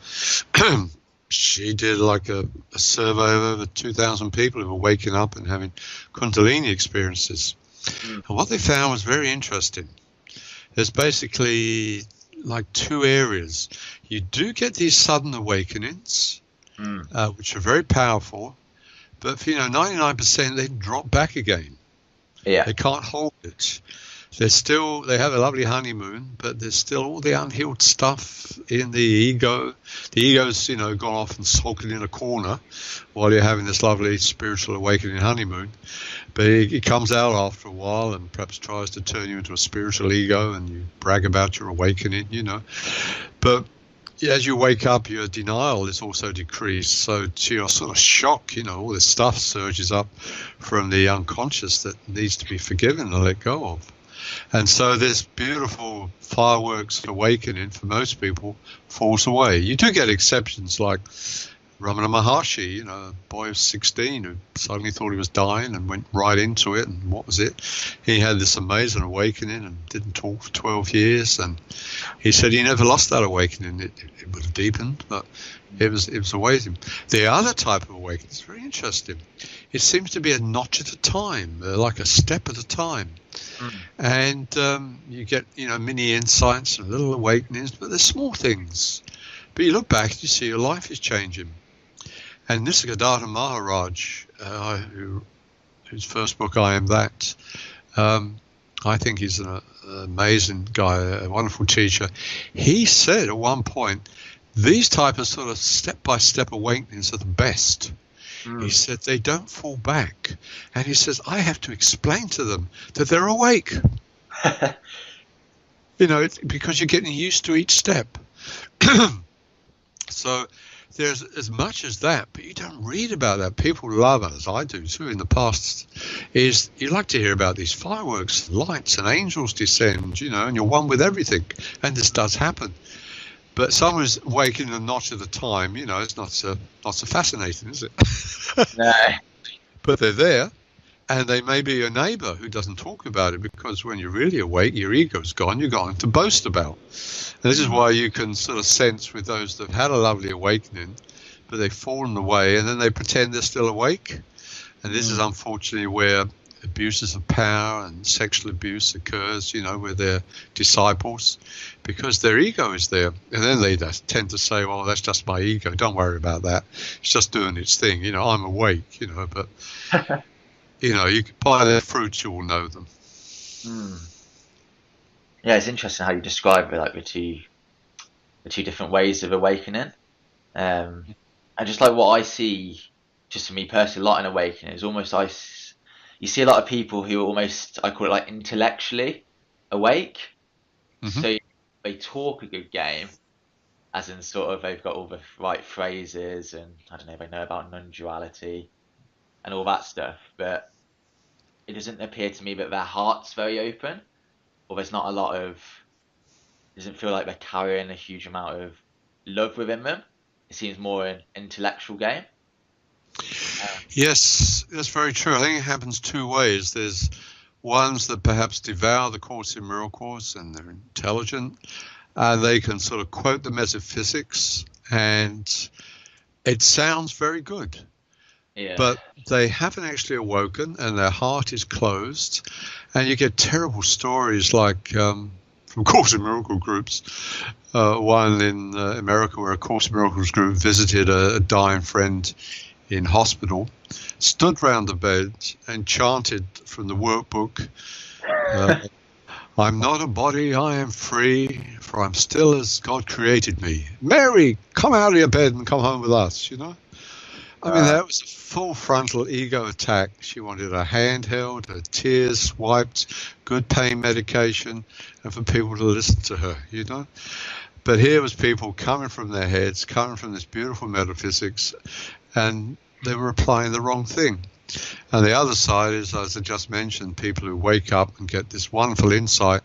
she did like a survey of over 2,000 people who were waking up and having Kundalini experiences. And what they found was very interesting. There's basically like two areas. You do get these sudden awakenings, which are very powerful, but for 99% they drop back again. Yeah. They can't hold it. They have a lovely honeymoon, but there's still all the unhealed stuff in the ego. The ego's, gone off and sulking in a corner while you're having this lovely spiritual awakening honeymoon. But it comes out after a while and perhaps tries to turn you into a spiritual ego, and you brag about your awakening, But as you wake up, your denial is also decreased. So to your sort of shock, all this stuff surges up from the unconscious that needs to be forgiven and let go of. And so this beautiful fireworks awakening for most people falls away. You do get exceptions like Ramana Maharshi, a boy of 16 who suddenly thought he was dying and went right into it. And what was it? He had this amazing awakening and didn't talk for 12 years. And he said he never lost that awakening. It would have deepened, but it was amazing. The other type of awakening is very interesting. It seems to be a notch at a time, like a step at a time. And you get, mini insights and little awakenings, but they're small things. But you look back and you see your life is changing. And Nisargadatta Maharaj, whose first book, I Am That, I think he's an amazing guy, a wonderful teacher. He said at one point, these type of sort of step-by-step awakenings are the best. He said they don't fall back. And he says, I have to explain to them that they're awake. Because you're getting used to each step. So there's as much as that, but you don't read about that. People love, as I do too in the past, is you like to hear about these fireworks, lights and angels descend, and you're one with everything. And this does happen. But someone's waking a notch at a time, it's not so fascinating, is it? No. But they're there, and they may be a neighbor who doesn't talk about it, because when you're really awake, your ego's gone, you've got to boast about. And this is why you can sort of sense with those that have had a lovely awakening, but they've fallen away, and then they pretend they're still awake. And this is unfortunately where abuses of power and sexual abuse occurs, with their disciples, because their ego is there. And then they tend to say, well, that's just my ego. Don't worry about that. It's just doing its thing. I'm awake, but, you by their fruits, you will know them. Yeah, it's interesting how you describe it, like the two different ways of awakening. And just like what I see, just for me personally, a lot in awakening is almost you see a lot of people who are almost, I call it like intellectually awake. So they talk a good game, as in sort of they've got all the right phrases, and I don't know if they know about non-duality and all that stuff, but it doesn't appear to me that their heart's very open, or there's not a lot of, it doesn't feel like they're carrying a huge amount of love within them. It seems more an intellectual game. Yes, that's very true. I think it happens two ways. There's ones that perhaps devour the Course in Miracles, and they're intelligent, and they can sort of quote the metaphysics, and it sounds very good. Yeah. But they haven't actually awoken, and their heart is closed, and you get terrible stories like from Course in Miracle groups. One in America where a Course in Miracles group visited a dying friend in hospital, stood round the bed and chanted from the workbook, I'm not a body, I am free, for I'm still as God created me. Mary, come out of your bed and come home with us, I mean, that was a full frontal ego attack. She wanted her hand held, her tears wiped, good pain medication, and for people to listen to her, But here was people coming from their heads, coming from this beautiful metaphysics, and they were applying the wrong thing. And the other side is, as I just mentioned, people who wake up and get this wonderful insight,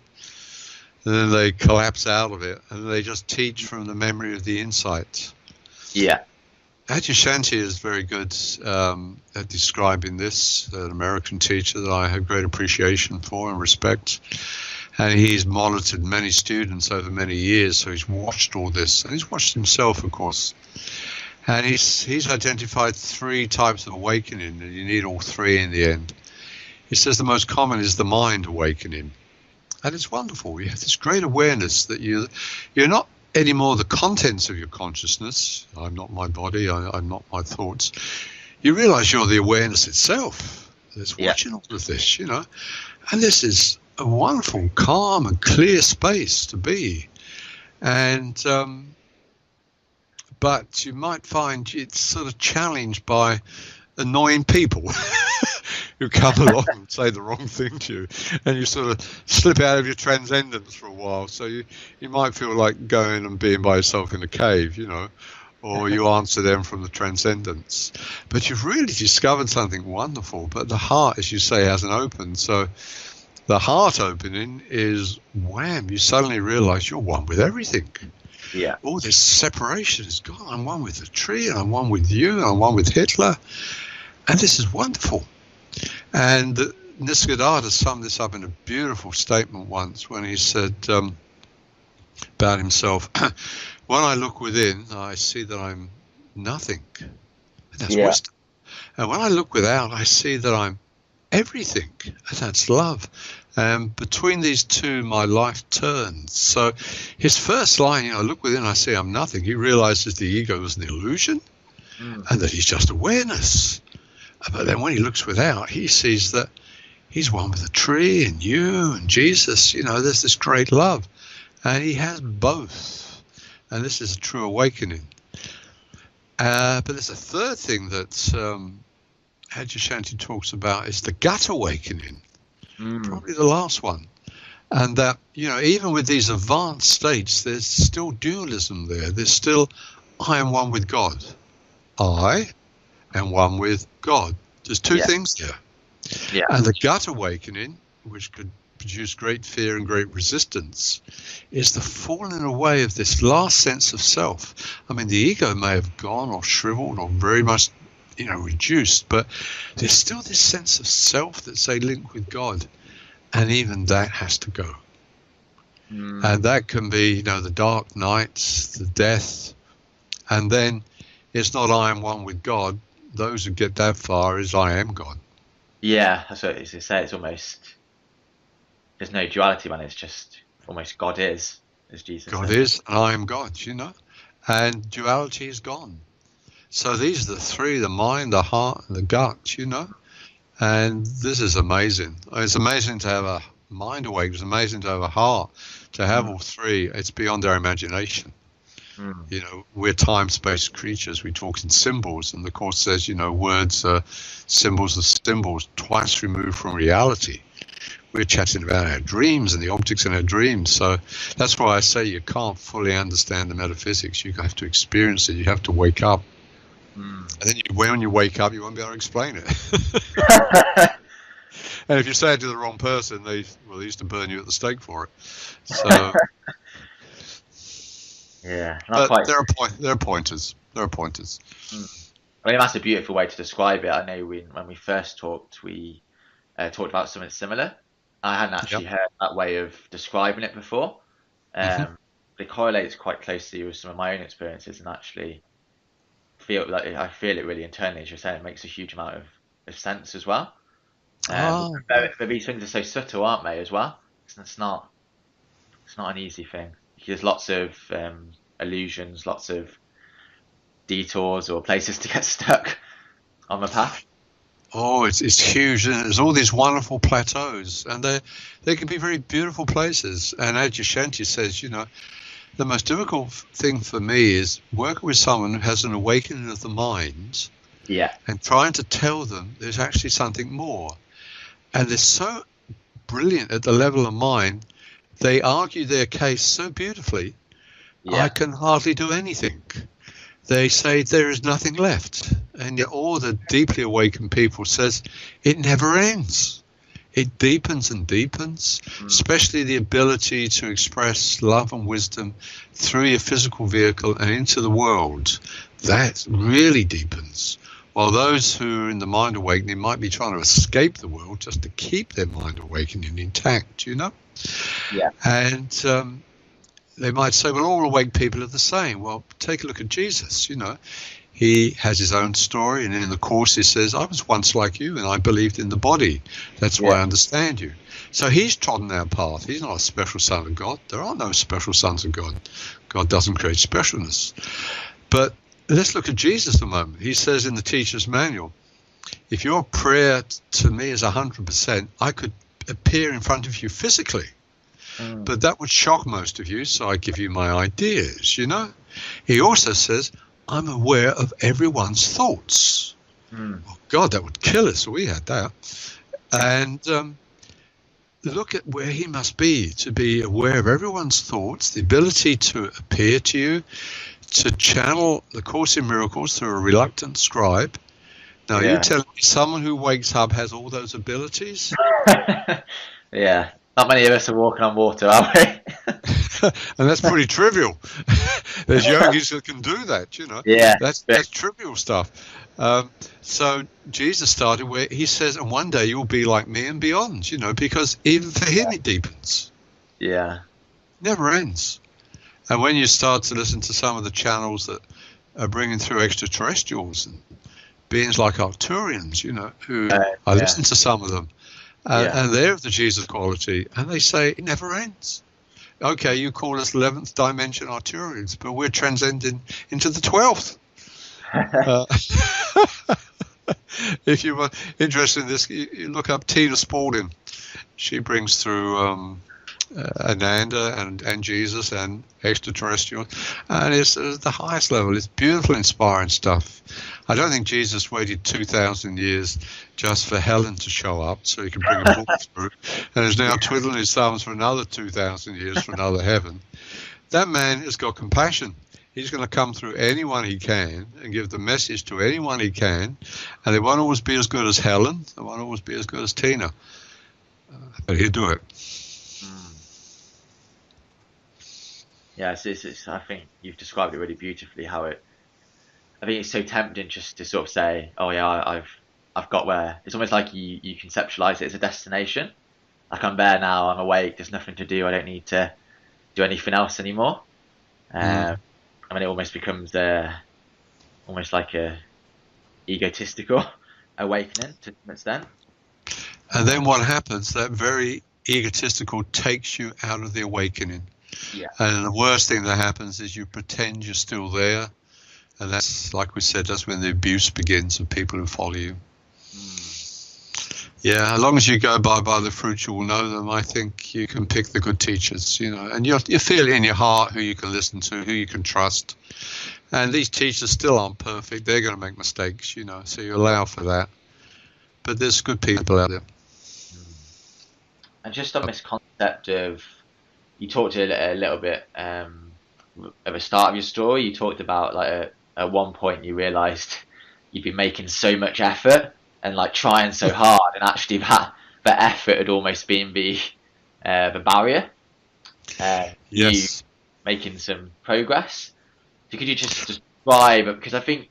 and then they collapse out of it, and they just teach from the memory of the insight. Yeah. Adyashanti is very good at describing this, an American teacher that I have great appreciation for and respect. And he's monitored many students over many years, so he's watched all this, and he's watched himself, of course. And he's identified 3 types of awakening, and you need all 3 in the end. He says the most common is the mind awakening. And it's wonderful. You have this great awareness that you're not anymore the contents of your consciousness. I'm not my body. I'm not my thoughts. You realize you're the awareness itself that's watching all of this, And this is a wonderful, calm and clear space to be. And but you might find it's sort of challenged by annoying people who come along and say the wrong thing to you, and you sort of slip out of your transcendence for a while. So you might feel like going and being by yourself in a cave, or you answer them from the transcendence. But you've really discovered something wonderful. But the heart, as you say, hasn't opened. So the heart opening is wham, you suddenly realize you're one with everything. Yeah. All this separation is gone. I'm one with the tree, and I'm one with you, and I'm one with Hitler. And this is wonderful. And Nisargadatta summed this up in a beautiful statement once when he said about himself, when I look within, I see that I'm nothing. And that's wisdom. And when I look without, I see that I'm everything. And that's love. And between these two, my life turns. So his first line, look within, I see I'm nothing. He realizes the ego is an illusion and that he's just awareness. But then when he looks without, he sees that he's one with the tree and you and Jesus. There's this great love. And he has both. And this is a true awakening. But there's a third thing that Adyashanti talks about is the gut awakening. Probably the last one. And that, even with these advanced states, there's still dualism there. There's still, I am one with God. I am one with God. There's 2 things there. Yeah. And the gut awakening, which could produce great fear and great resistance, is the falling away of this last sense of self. I mean, the ego may have gone or shriveled or very much reduced, but there's still this sense of self that's a link with God, and even that has to go. And that can be, the dark nights, the death, and then it's not I am one with God. Those who get that far is I am God. Yeah, that's what as you say. It's almost, there's no duality, man. It's just almost God is, as Jesus God said. is, and I am God, and duality is gone. So these are the 3, the mind, the heart, and the gut, and this is amazing. It's amazing to have a mind awake. It's amazing to have a heart, to have all 3. It's beyond our imagination. We're time-space creatures. We talk in symbols, and the Course says, words are symbols of symbols twice removed from reality. We're chatting about our dreams and the objects in our dreams. So that's why I say you can't fully understand the metaphysics. You have to experience it. You have to wake up. And then when you wake up, you won't be able to explain it. And if you say it to the wrong person, they used to burn you at the stake for it. So, but there are pointers. There are pointers. I mean, that's a beautiful way to describe it. I know when we first talked, we talked about something similar. I hadn't actually heard that way of describing it before. It correlates quite closely with some of my own experiences, and actually I feel it really internally, as you're saying. It makes a huge amount of sense as well. But these things are so subtle, aren't they, as well? It's not an easy thing. There's lots of illusions, lots of detours or places to get stuck on the path. Oh, it's huge. And there's all these wonderful plateaus, and they can be very beautiful places. And Adyashanti says, the most difficult thing for me is working with someone who has an awakening of the mind, and trying to tell them there's actually something more. And they're so brilliant at the level of mind. They argue their case so beautifully, I can hardly do anything. They say there is nothing left. And yet all the deeply awakened people says it never ends. It deepens and deepens, especially the ability to express love and wisdom through your physical vehicle and into the world. That really deepens. While those who are in the mind awakening might be trying to escape the world just to keep their mind awakening intact, you know? Yeah. And they might say, well, all awake people are the same. Well, take a look at Jesus, you know. He has his own story, and in the Course he says, I was once like you, and I believed in the body. That's why I understand you. So he's trodden our path. He's not a special son of God. There are no special sons of God. God doesn't create specialness. But let's look at Jesus a moment. He says in the Teacher's Manual, if your prayer to me is 100%, I could appear in front of you physically. But that would shock most of you, so I give you my ideas, you know. He also says, I'm aware of everyone's thoughts. Oh, God, that would kill us if we had that. And look at where he must be to be aware of everyone's thoughts, the ability to appear to you, to channel the Course in Miracles through a reluctant scribe. Now, you tell me someone who wakes up has all those abilities? Yeah. Not many of us are walking on water, are we? And that's pretty trivial. There's yogis that can do that, you know. Yeah. That's trivial stuff. So Jesus started where he says, and one day you'll be like me and beyond, you know, because even for him it deepens. Yeah. Never ends. And when you start to listen to some of the channels that are bringing through extraterrestrials and beings like Arcturians, you know, who I listen to some of them, and they're of the Jesus quality, and they say it never ends. Okay, you call us 11th dimension Arcturians, but we're transcending into the 12th. If you were interested in this, you look up Tina Spalding. She brings through Ananda and Jesus and extraterrestrial, and it's the highest level. It's beautiful, inspiring stuff. I don't think Jesus waited 2,000 years just for Helen to show up so he can bring a book through, and is now twiddling his thumbs for another 2,000 years for another heaven. That man has got compassion. He's going to come through anyone he can and give the message to anyone he can, and they won't always be as good as Helen. They won't always be as good as Tina, but he'll do it. Yeah, I think you've described it really beautifully. I think it's so tempting just to sort of say, "Oh yeah, I've got where." It's almost like you conceptualize it as a destination. Like, I'm there now, I'm awake. There's nothing to do. I don't need to do anything else anymore. I mean, it almost becomes almost like a egotistical awakening to an extent. And then what happens? That very egotistical takes you out of the awakening. Yeah. And the worst thing that happens is you pretend you're still there. And that's, like we said, that's when the abuse begins of people who follow you. Yeah, as long as you go by the fruits, you will know them. I think you can pick the good teachers, you know, and you feel in your heart who you can listen to, who you can trust. And these teachers still aren't perfect. They're going to make mistakes, you know, so you allow for that. But there's good people out there. And just on this concept of, you talked a little bit at the start of your story, you talked about like at one point you realised you'd been making so much effort and like trying so hard, and actually that effort had almost been the barrier. Yes. You making some progress. So could you just describe, because I think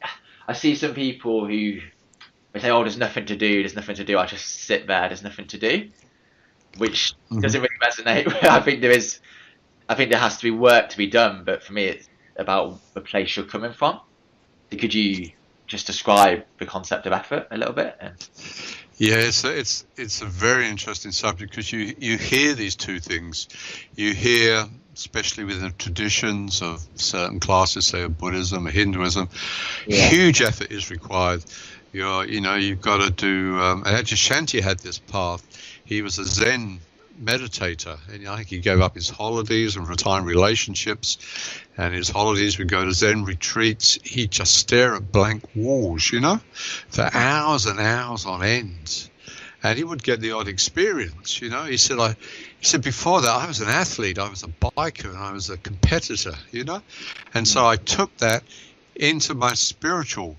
I see some people who they say, "Oh, there's nothing to do. There's nothing to do. I just sit there. There's nothing to do," which doesn't really resonate. I think there has to be work to be done, but for me, it's about the place you're coming from. So could you just describe the concept of effort a little bit? Yeah, it's a very interesting subject, because you hear these two things. You hear, especially within the traditions of certain classes, say of Buddhism or Hinduism, huge effort is required. You've got to do. Adyashanti had this path. He was a Zen meditator, and I think he gave up his holidays and retiring relationships, and his holidays would go to Zen retreats. He'd just stare at blank walls, you know, for hours and hours on end. and he would get the odd experience. You know, he said before that I was an athlete, I was a biker, and I was a competitor. You know, and so I took that into my spiritual.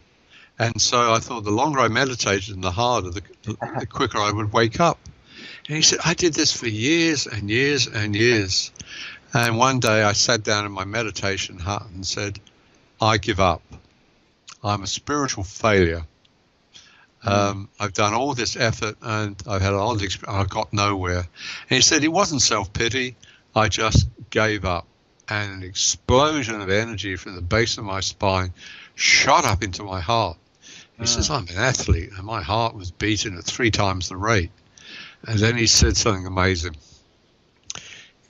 And so I thought the longer I meditated and the harder, the quicker I would wake up. And he said, I did this for years and years and years. And one day I sat down in my meditation hut and said, I give up. I'm a spiritual failure. I've done all this effort and I've had a lot of experience. I got nowhere. And he said, it wasn't self-pity. I just gave up. And an explosion of energy from the base of my spine shot up into my heart. He says, I'm an athlete, and my heart was beating at 3 times the rate. And then he said something amazing.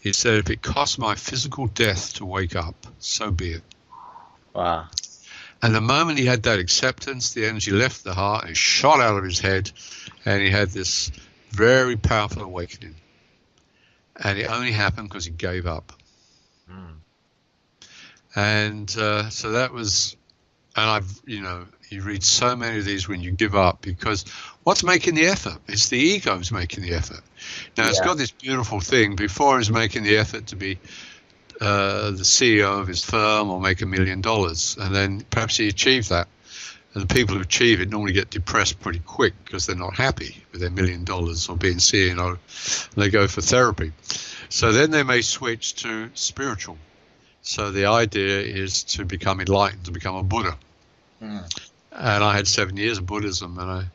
He said, if it costs my physical death to wake up, so be it. Wow. And the moment he had that acceptance, the energy left the heart, it shot out of his head, and he had this very powerful awakening. And it only happened because he gave up. And so that was, and you read so many of these when you give up, because what's making the effort? It's the ego's making the effort. Now, it's got this beautiful thing. Before he was making the effort to be the CEO of his firm or make $1 million, and then perhaps he achieved that. And the people who achieve it normally get depressed pretty quick because they're not happy with their $1 million or being CEO, and they go for therapy. So then they may switch to spiritual. So the idea is to become enlightened, to become a Buddha. And I had 7 years of Buddhism, and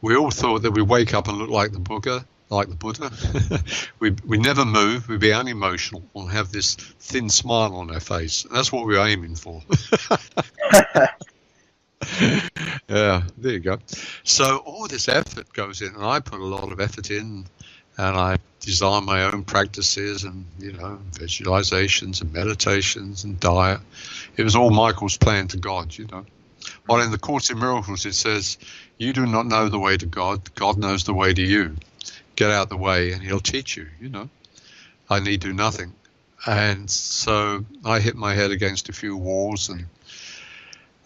we all thought that we wake up and look like the Buddha. we never move, we'd be unemotional, we'll have this thin smile on our face. And that's what we're aiming for. Yeah, there you go. So all this effort goes in, and I put a lot of effort in, and I design my own practices and, visualizations and meditations and diet. It was all Michael's plan to God, While in the Course in Miracles, it says, you do not know the way to God. God knows the way to you. Get out the way and he'll teach you, I need do nothing. And so I hit my head against a few walls, and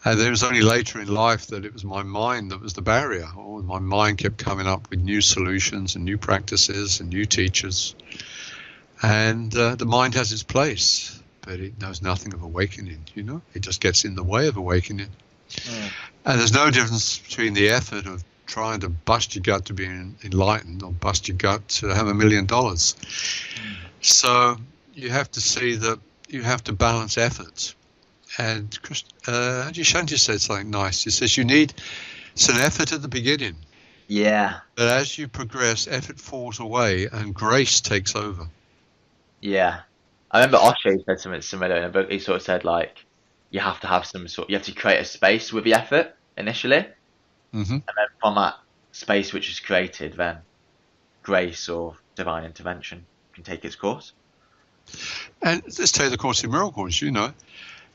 it was only later in life that it was my mind that was the barrier. My mind kept coming up with new solutions and new practices and new teachers. And the mind has its place, but it knows nothing of awakening, It just gets in the way of awakening. And there's no difference between the effort of trying to bust your gut to be enlightened or bust your gut to have $1 million. So you have to see that you have to balance efforts. And Ajay Shanti said something nice. He says you need some effort at the beginning. Yeah. But as you progress, effort falls away and grace takes over. Yeah. I remember Osho said something similar in a book. He sort of said, you have to have you have to create a space with the effort initially. And then from that space which is created, then grace or divine intervention can take its course. And let's take the Course in Miracles,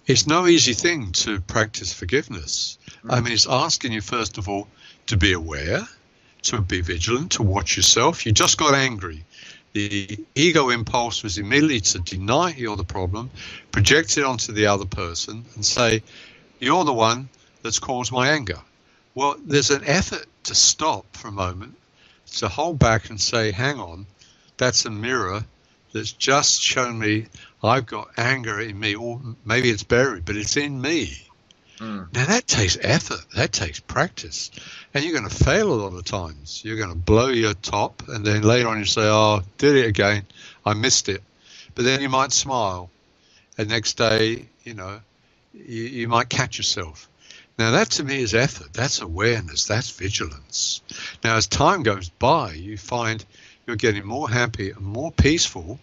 It's no easy thing to practice forgiveness. I mean, it's asking you, first of all, to be aware, to be vigilant, to watch yourself. You just got angry. The ego impulse was immediately to deny you're the problem, project it onto the other person and say, you're the one that's caused my anger. Well, there's an effort to stop for a moment, to hold back and say, hang on, that's a mirror that's just shown me I've got anger in me, or maybe it's buried, but it's in me. Now that takes effort, that takes practice, and you're going to fail a lot of times. You're going to blow your top, and then later on you say, oh, did it again, I missed it. But then you might smile, and next day, you might catch yourself. Now that to me is effort, that's awareness, that's vigilance. Now as time goes by, you find you're getting more happy and more peaceful.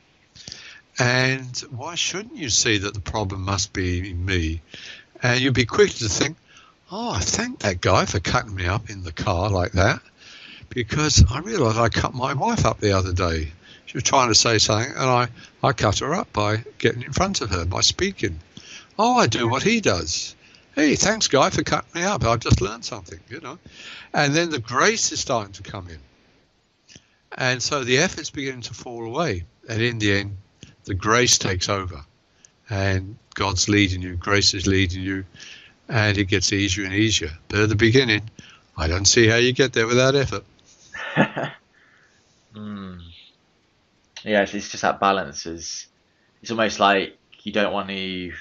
And why shouldn't you see that the problem must be in me? And you'd be quick to think, oh, I thank that guy for cutting me up in the car like that, because I realized I cut my wife up the other day. She was trying to say something, and I cut her up by getting in front of her, by speaking. Oh, I do what he does. Hey, thanks, guy, for cutting me up. I've just learned something, And then the grace is starting to come in. And so the effort's beginning to fall away. And in the end, the grace takes over. And God's leading you, grace is leading you, and it gets easier and easier. But at the beginning, I don't see how you get there without effort. Mm. Yeah, it's just that balance. It's almost like you don't want to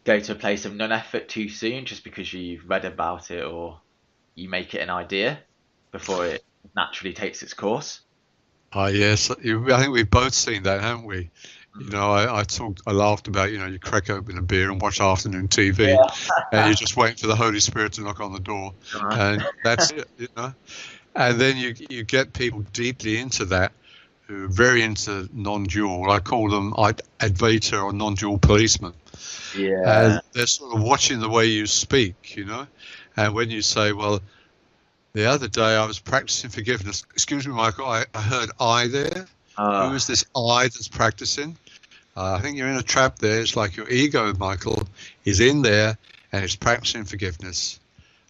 go to a place of non-effort too soon just because you've read about it or you make it an idea before it naturally takes its course. Ah, yes. I think we've both seen that, haven't we? You Mm. know, I laughed about, you crack open a beer and watch afternoon TV, and Yeah. you're just waiting for the Holy Spirit to knock on the door, and that's it. And then you get people deeply into that, who are very into non-dual. I call them Advaita or non-dual policemen. Yeah. And they're sort of watching the way you speak. And when you say, well, the other day I was practicing forgiveness. Excuse me, Michael, I heard I there. Who Uh, is this I that's practicing? I think you're in a trap there. It's like your ego, Michael, is in there and it's practicing forgiveness.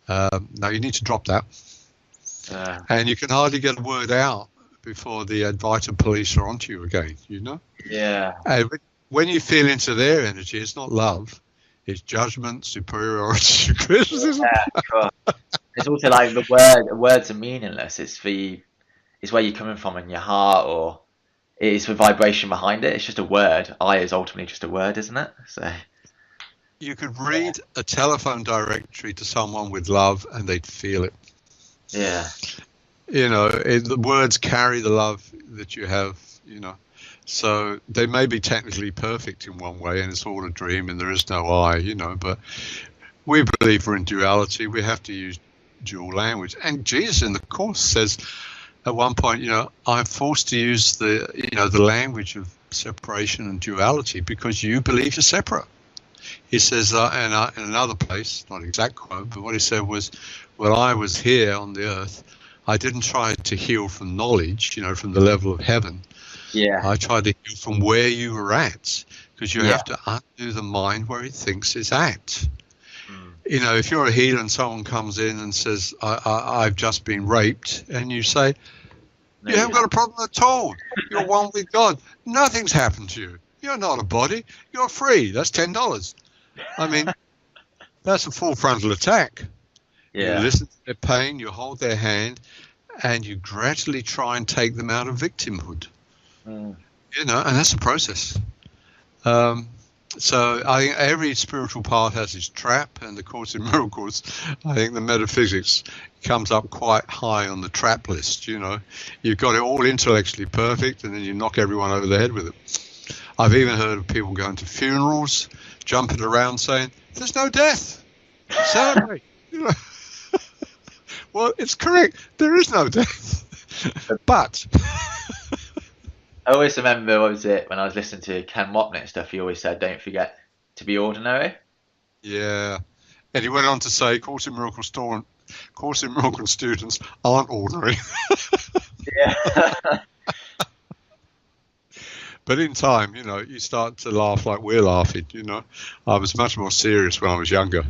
Now you need to drop that. And you can hardly get a word out before the Advaita police are onto you again. yeah. And when you feel into their energy, it's not love, it's judgment, superiority, criticism. Yeah, sure. It's also like words are meaningless. It's where you're coming from in your heart, or it's the vibration behind it. It's just a word. I is ultimately just a word, isn't it? So You could read a telephone directory to someone with love and they'd feel it. yeah. The words carry the love that you have. So they may be technically perfect in one way and it's all a dream and there is no I, but we believe we're in duality. We have to use dual language. And Jesus in the Course says at one point, I'm forced to use the language of separation and duality because you believe you're separate. He says, in another place, not exact quote, but what he said was, when I was here on the earth, I didn't try to heal from knowledge, from the level of heaven. Yeah. I tried to heal from where you were at, because you have to undo the mind where it thinks it's at. Mm. If you're a healer and someone comes in and says, I've just been raped, and you say, you haven't got a problem at all. You're one with God. Nothing's happened to you. You're not a body. You're free. That's $10. I mean, that's a full frontal attack. Yeah. You listen to their pain, you hold their hand, and you gradually try and take them out of victimhood. Mm. And that's a process. So I think every spiritual path has its trap, and the Course in Miracles, I think the metaphysics comes up quite high on the trap list. You've got it all intellectually perfect, and then you knock everyone over the head with it. I've even heard of people going to funerals, jumping around saying, there's no death. Celebrate. Well, it's correct. There is no death. But I always remember, what was it, when I was listening to Ken Wapnick and stuff, he always said, don't forget to be ordinary. yeah. And he went on to say, Course in Miracles students aren't ordinary. Yeah. But in time, you start to laugh like we're laughing, I was much more serious when I was younger.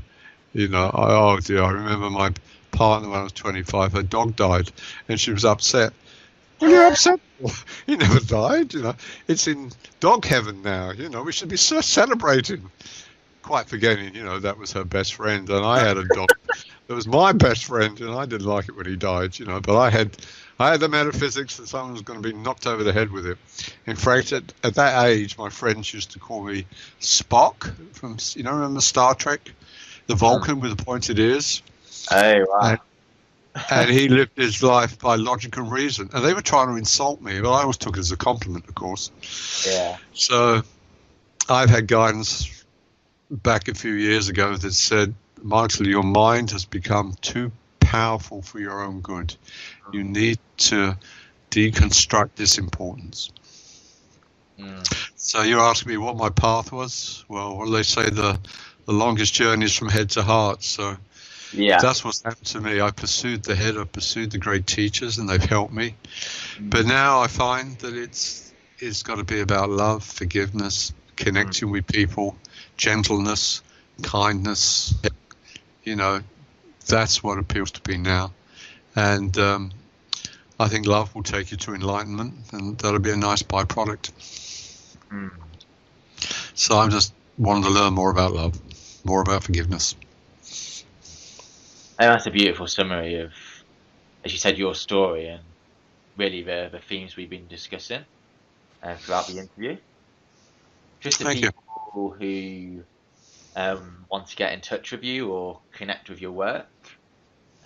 I remember my partner when I was 25, her dog died, and she was upset. Well, you're upset. He never died, It's in dog heaven now, we should be celebrating. Quite forgetting, that was her best friend, and I had a dog that was my best friend, and I didn't like it when he died, but I had the metaphysics that someone was going to be knocked over the head with it. In fact, at that age, my friends used to call me Spock from, remember Star Trek? The Vulcan with the pointed ears. Oh, wow. And he lived his life by logic and reason. And they were trying to insult me, but I always took it as a compliment, of course. Yeah. So I've had guidance back a few years ago that said, Michael, your mind has become too powerful for your own good. You need to deconstruct this importance. So you're asking me what my path was? Well, what do they say? The longest journey is from head to heart. So Yeah. that's what's happened to me. I pursued the head, I pursued the great teachers, and they've helped me. But now I find that it's got to be about love, forgiveness, connecting with people, gentleness, kindness. That's what appeals to me now. And I think love will take you to enlightenment, and that'll be a nice byproduct. So I'm just wanting to learn more about love, more about forgiveness. And that's a beautiful summary of as you said, your story and really the themes we've been discussing throughout the interview. Just to Thank you. people who want to get in touch with you or connect with your work,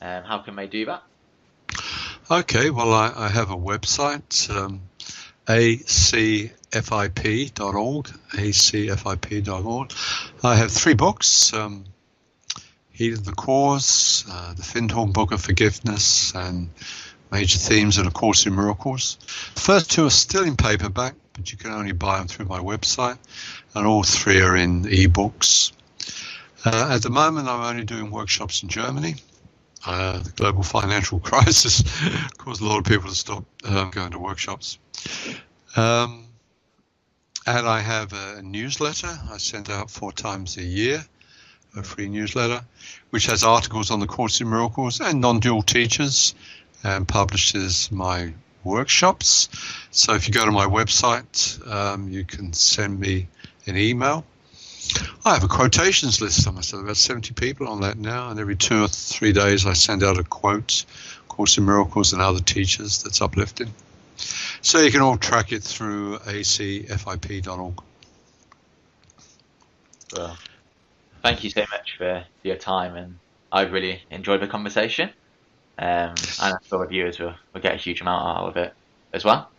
how can they do that? Okay, well, I have a website, acfip.org, acfip.org. I have 3 books, Heat of the Cause, the Findhorn Book of Forgiveness, and Major Themes in A Course in Miracles. The first 2 are still in paperback, but you can only buy them through my website, and all 3 are in ebooks. At the moment, I'm only doing workshops in Germany. The global financial crisis caused a lot of people to stop going to workshops. And I have a newsletter. I send out 4 times a year, a free newsletter, which has articles on the Course in Miracles and non-dual teachers, and publishes my workshops. So if you go to my website, you can send me an email. I have a quotations list. I must have about 70 people on that now, and every 2 or 3 days I send out a quote, Course in Miracles and other teachers, that's uplifting. So you can all track it through acfip.org. Well, thank you so much for your time, and I've really enjoyed the conversation. And I'm sure the viewers will get a huge amount out of it as well.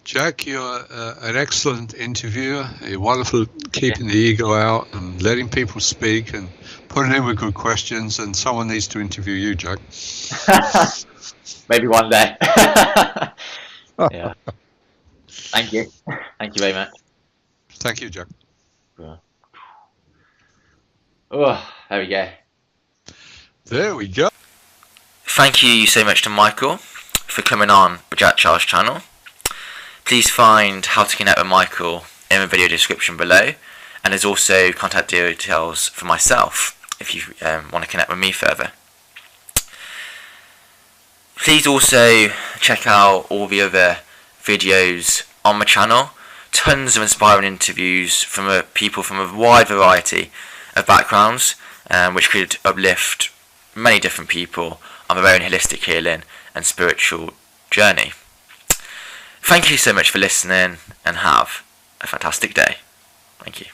Jack, you're an excellent interviewer. You're wonderful keeping the ego out and letting people speak and putting in with good questions. And someone needs to interview you, Jack. Maybe one day. Yeah. Thank you. Thank you very much. Thank you, Jack. Oh, there we go. There we go. Thank you so much to Michael for coming on the Jack Charles channel. Please find how to connect with Michael in the video description below, and there's also contact details for myself if you want to connect with me further. Please also check out all the other videos on the channel. Tons of inspiring interviews from people from a wide variety of backgrounds, which could uplift many different people on their own holistic healing and spiritual journey. Thank you so much for listening, and have a fantastic day. Thank you.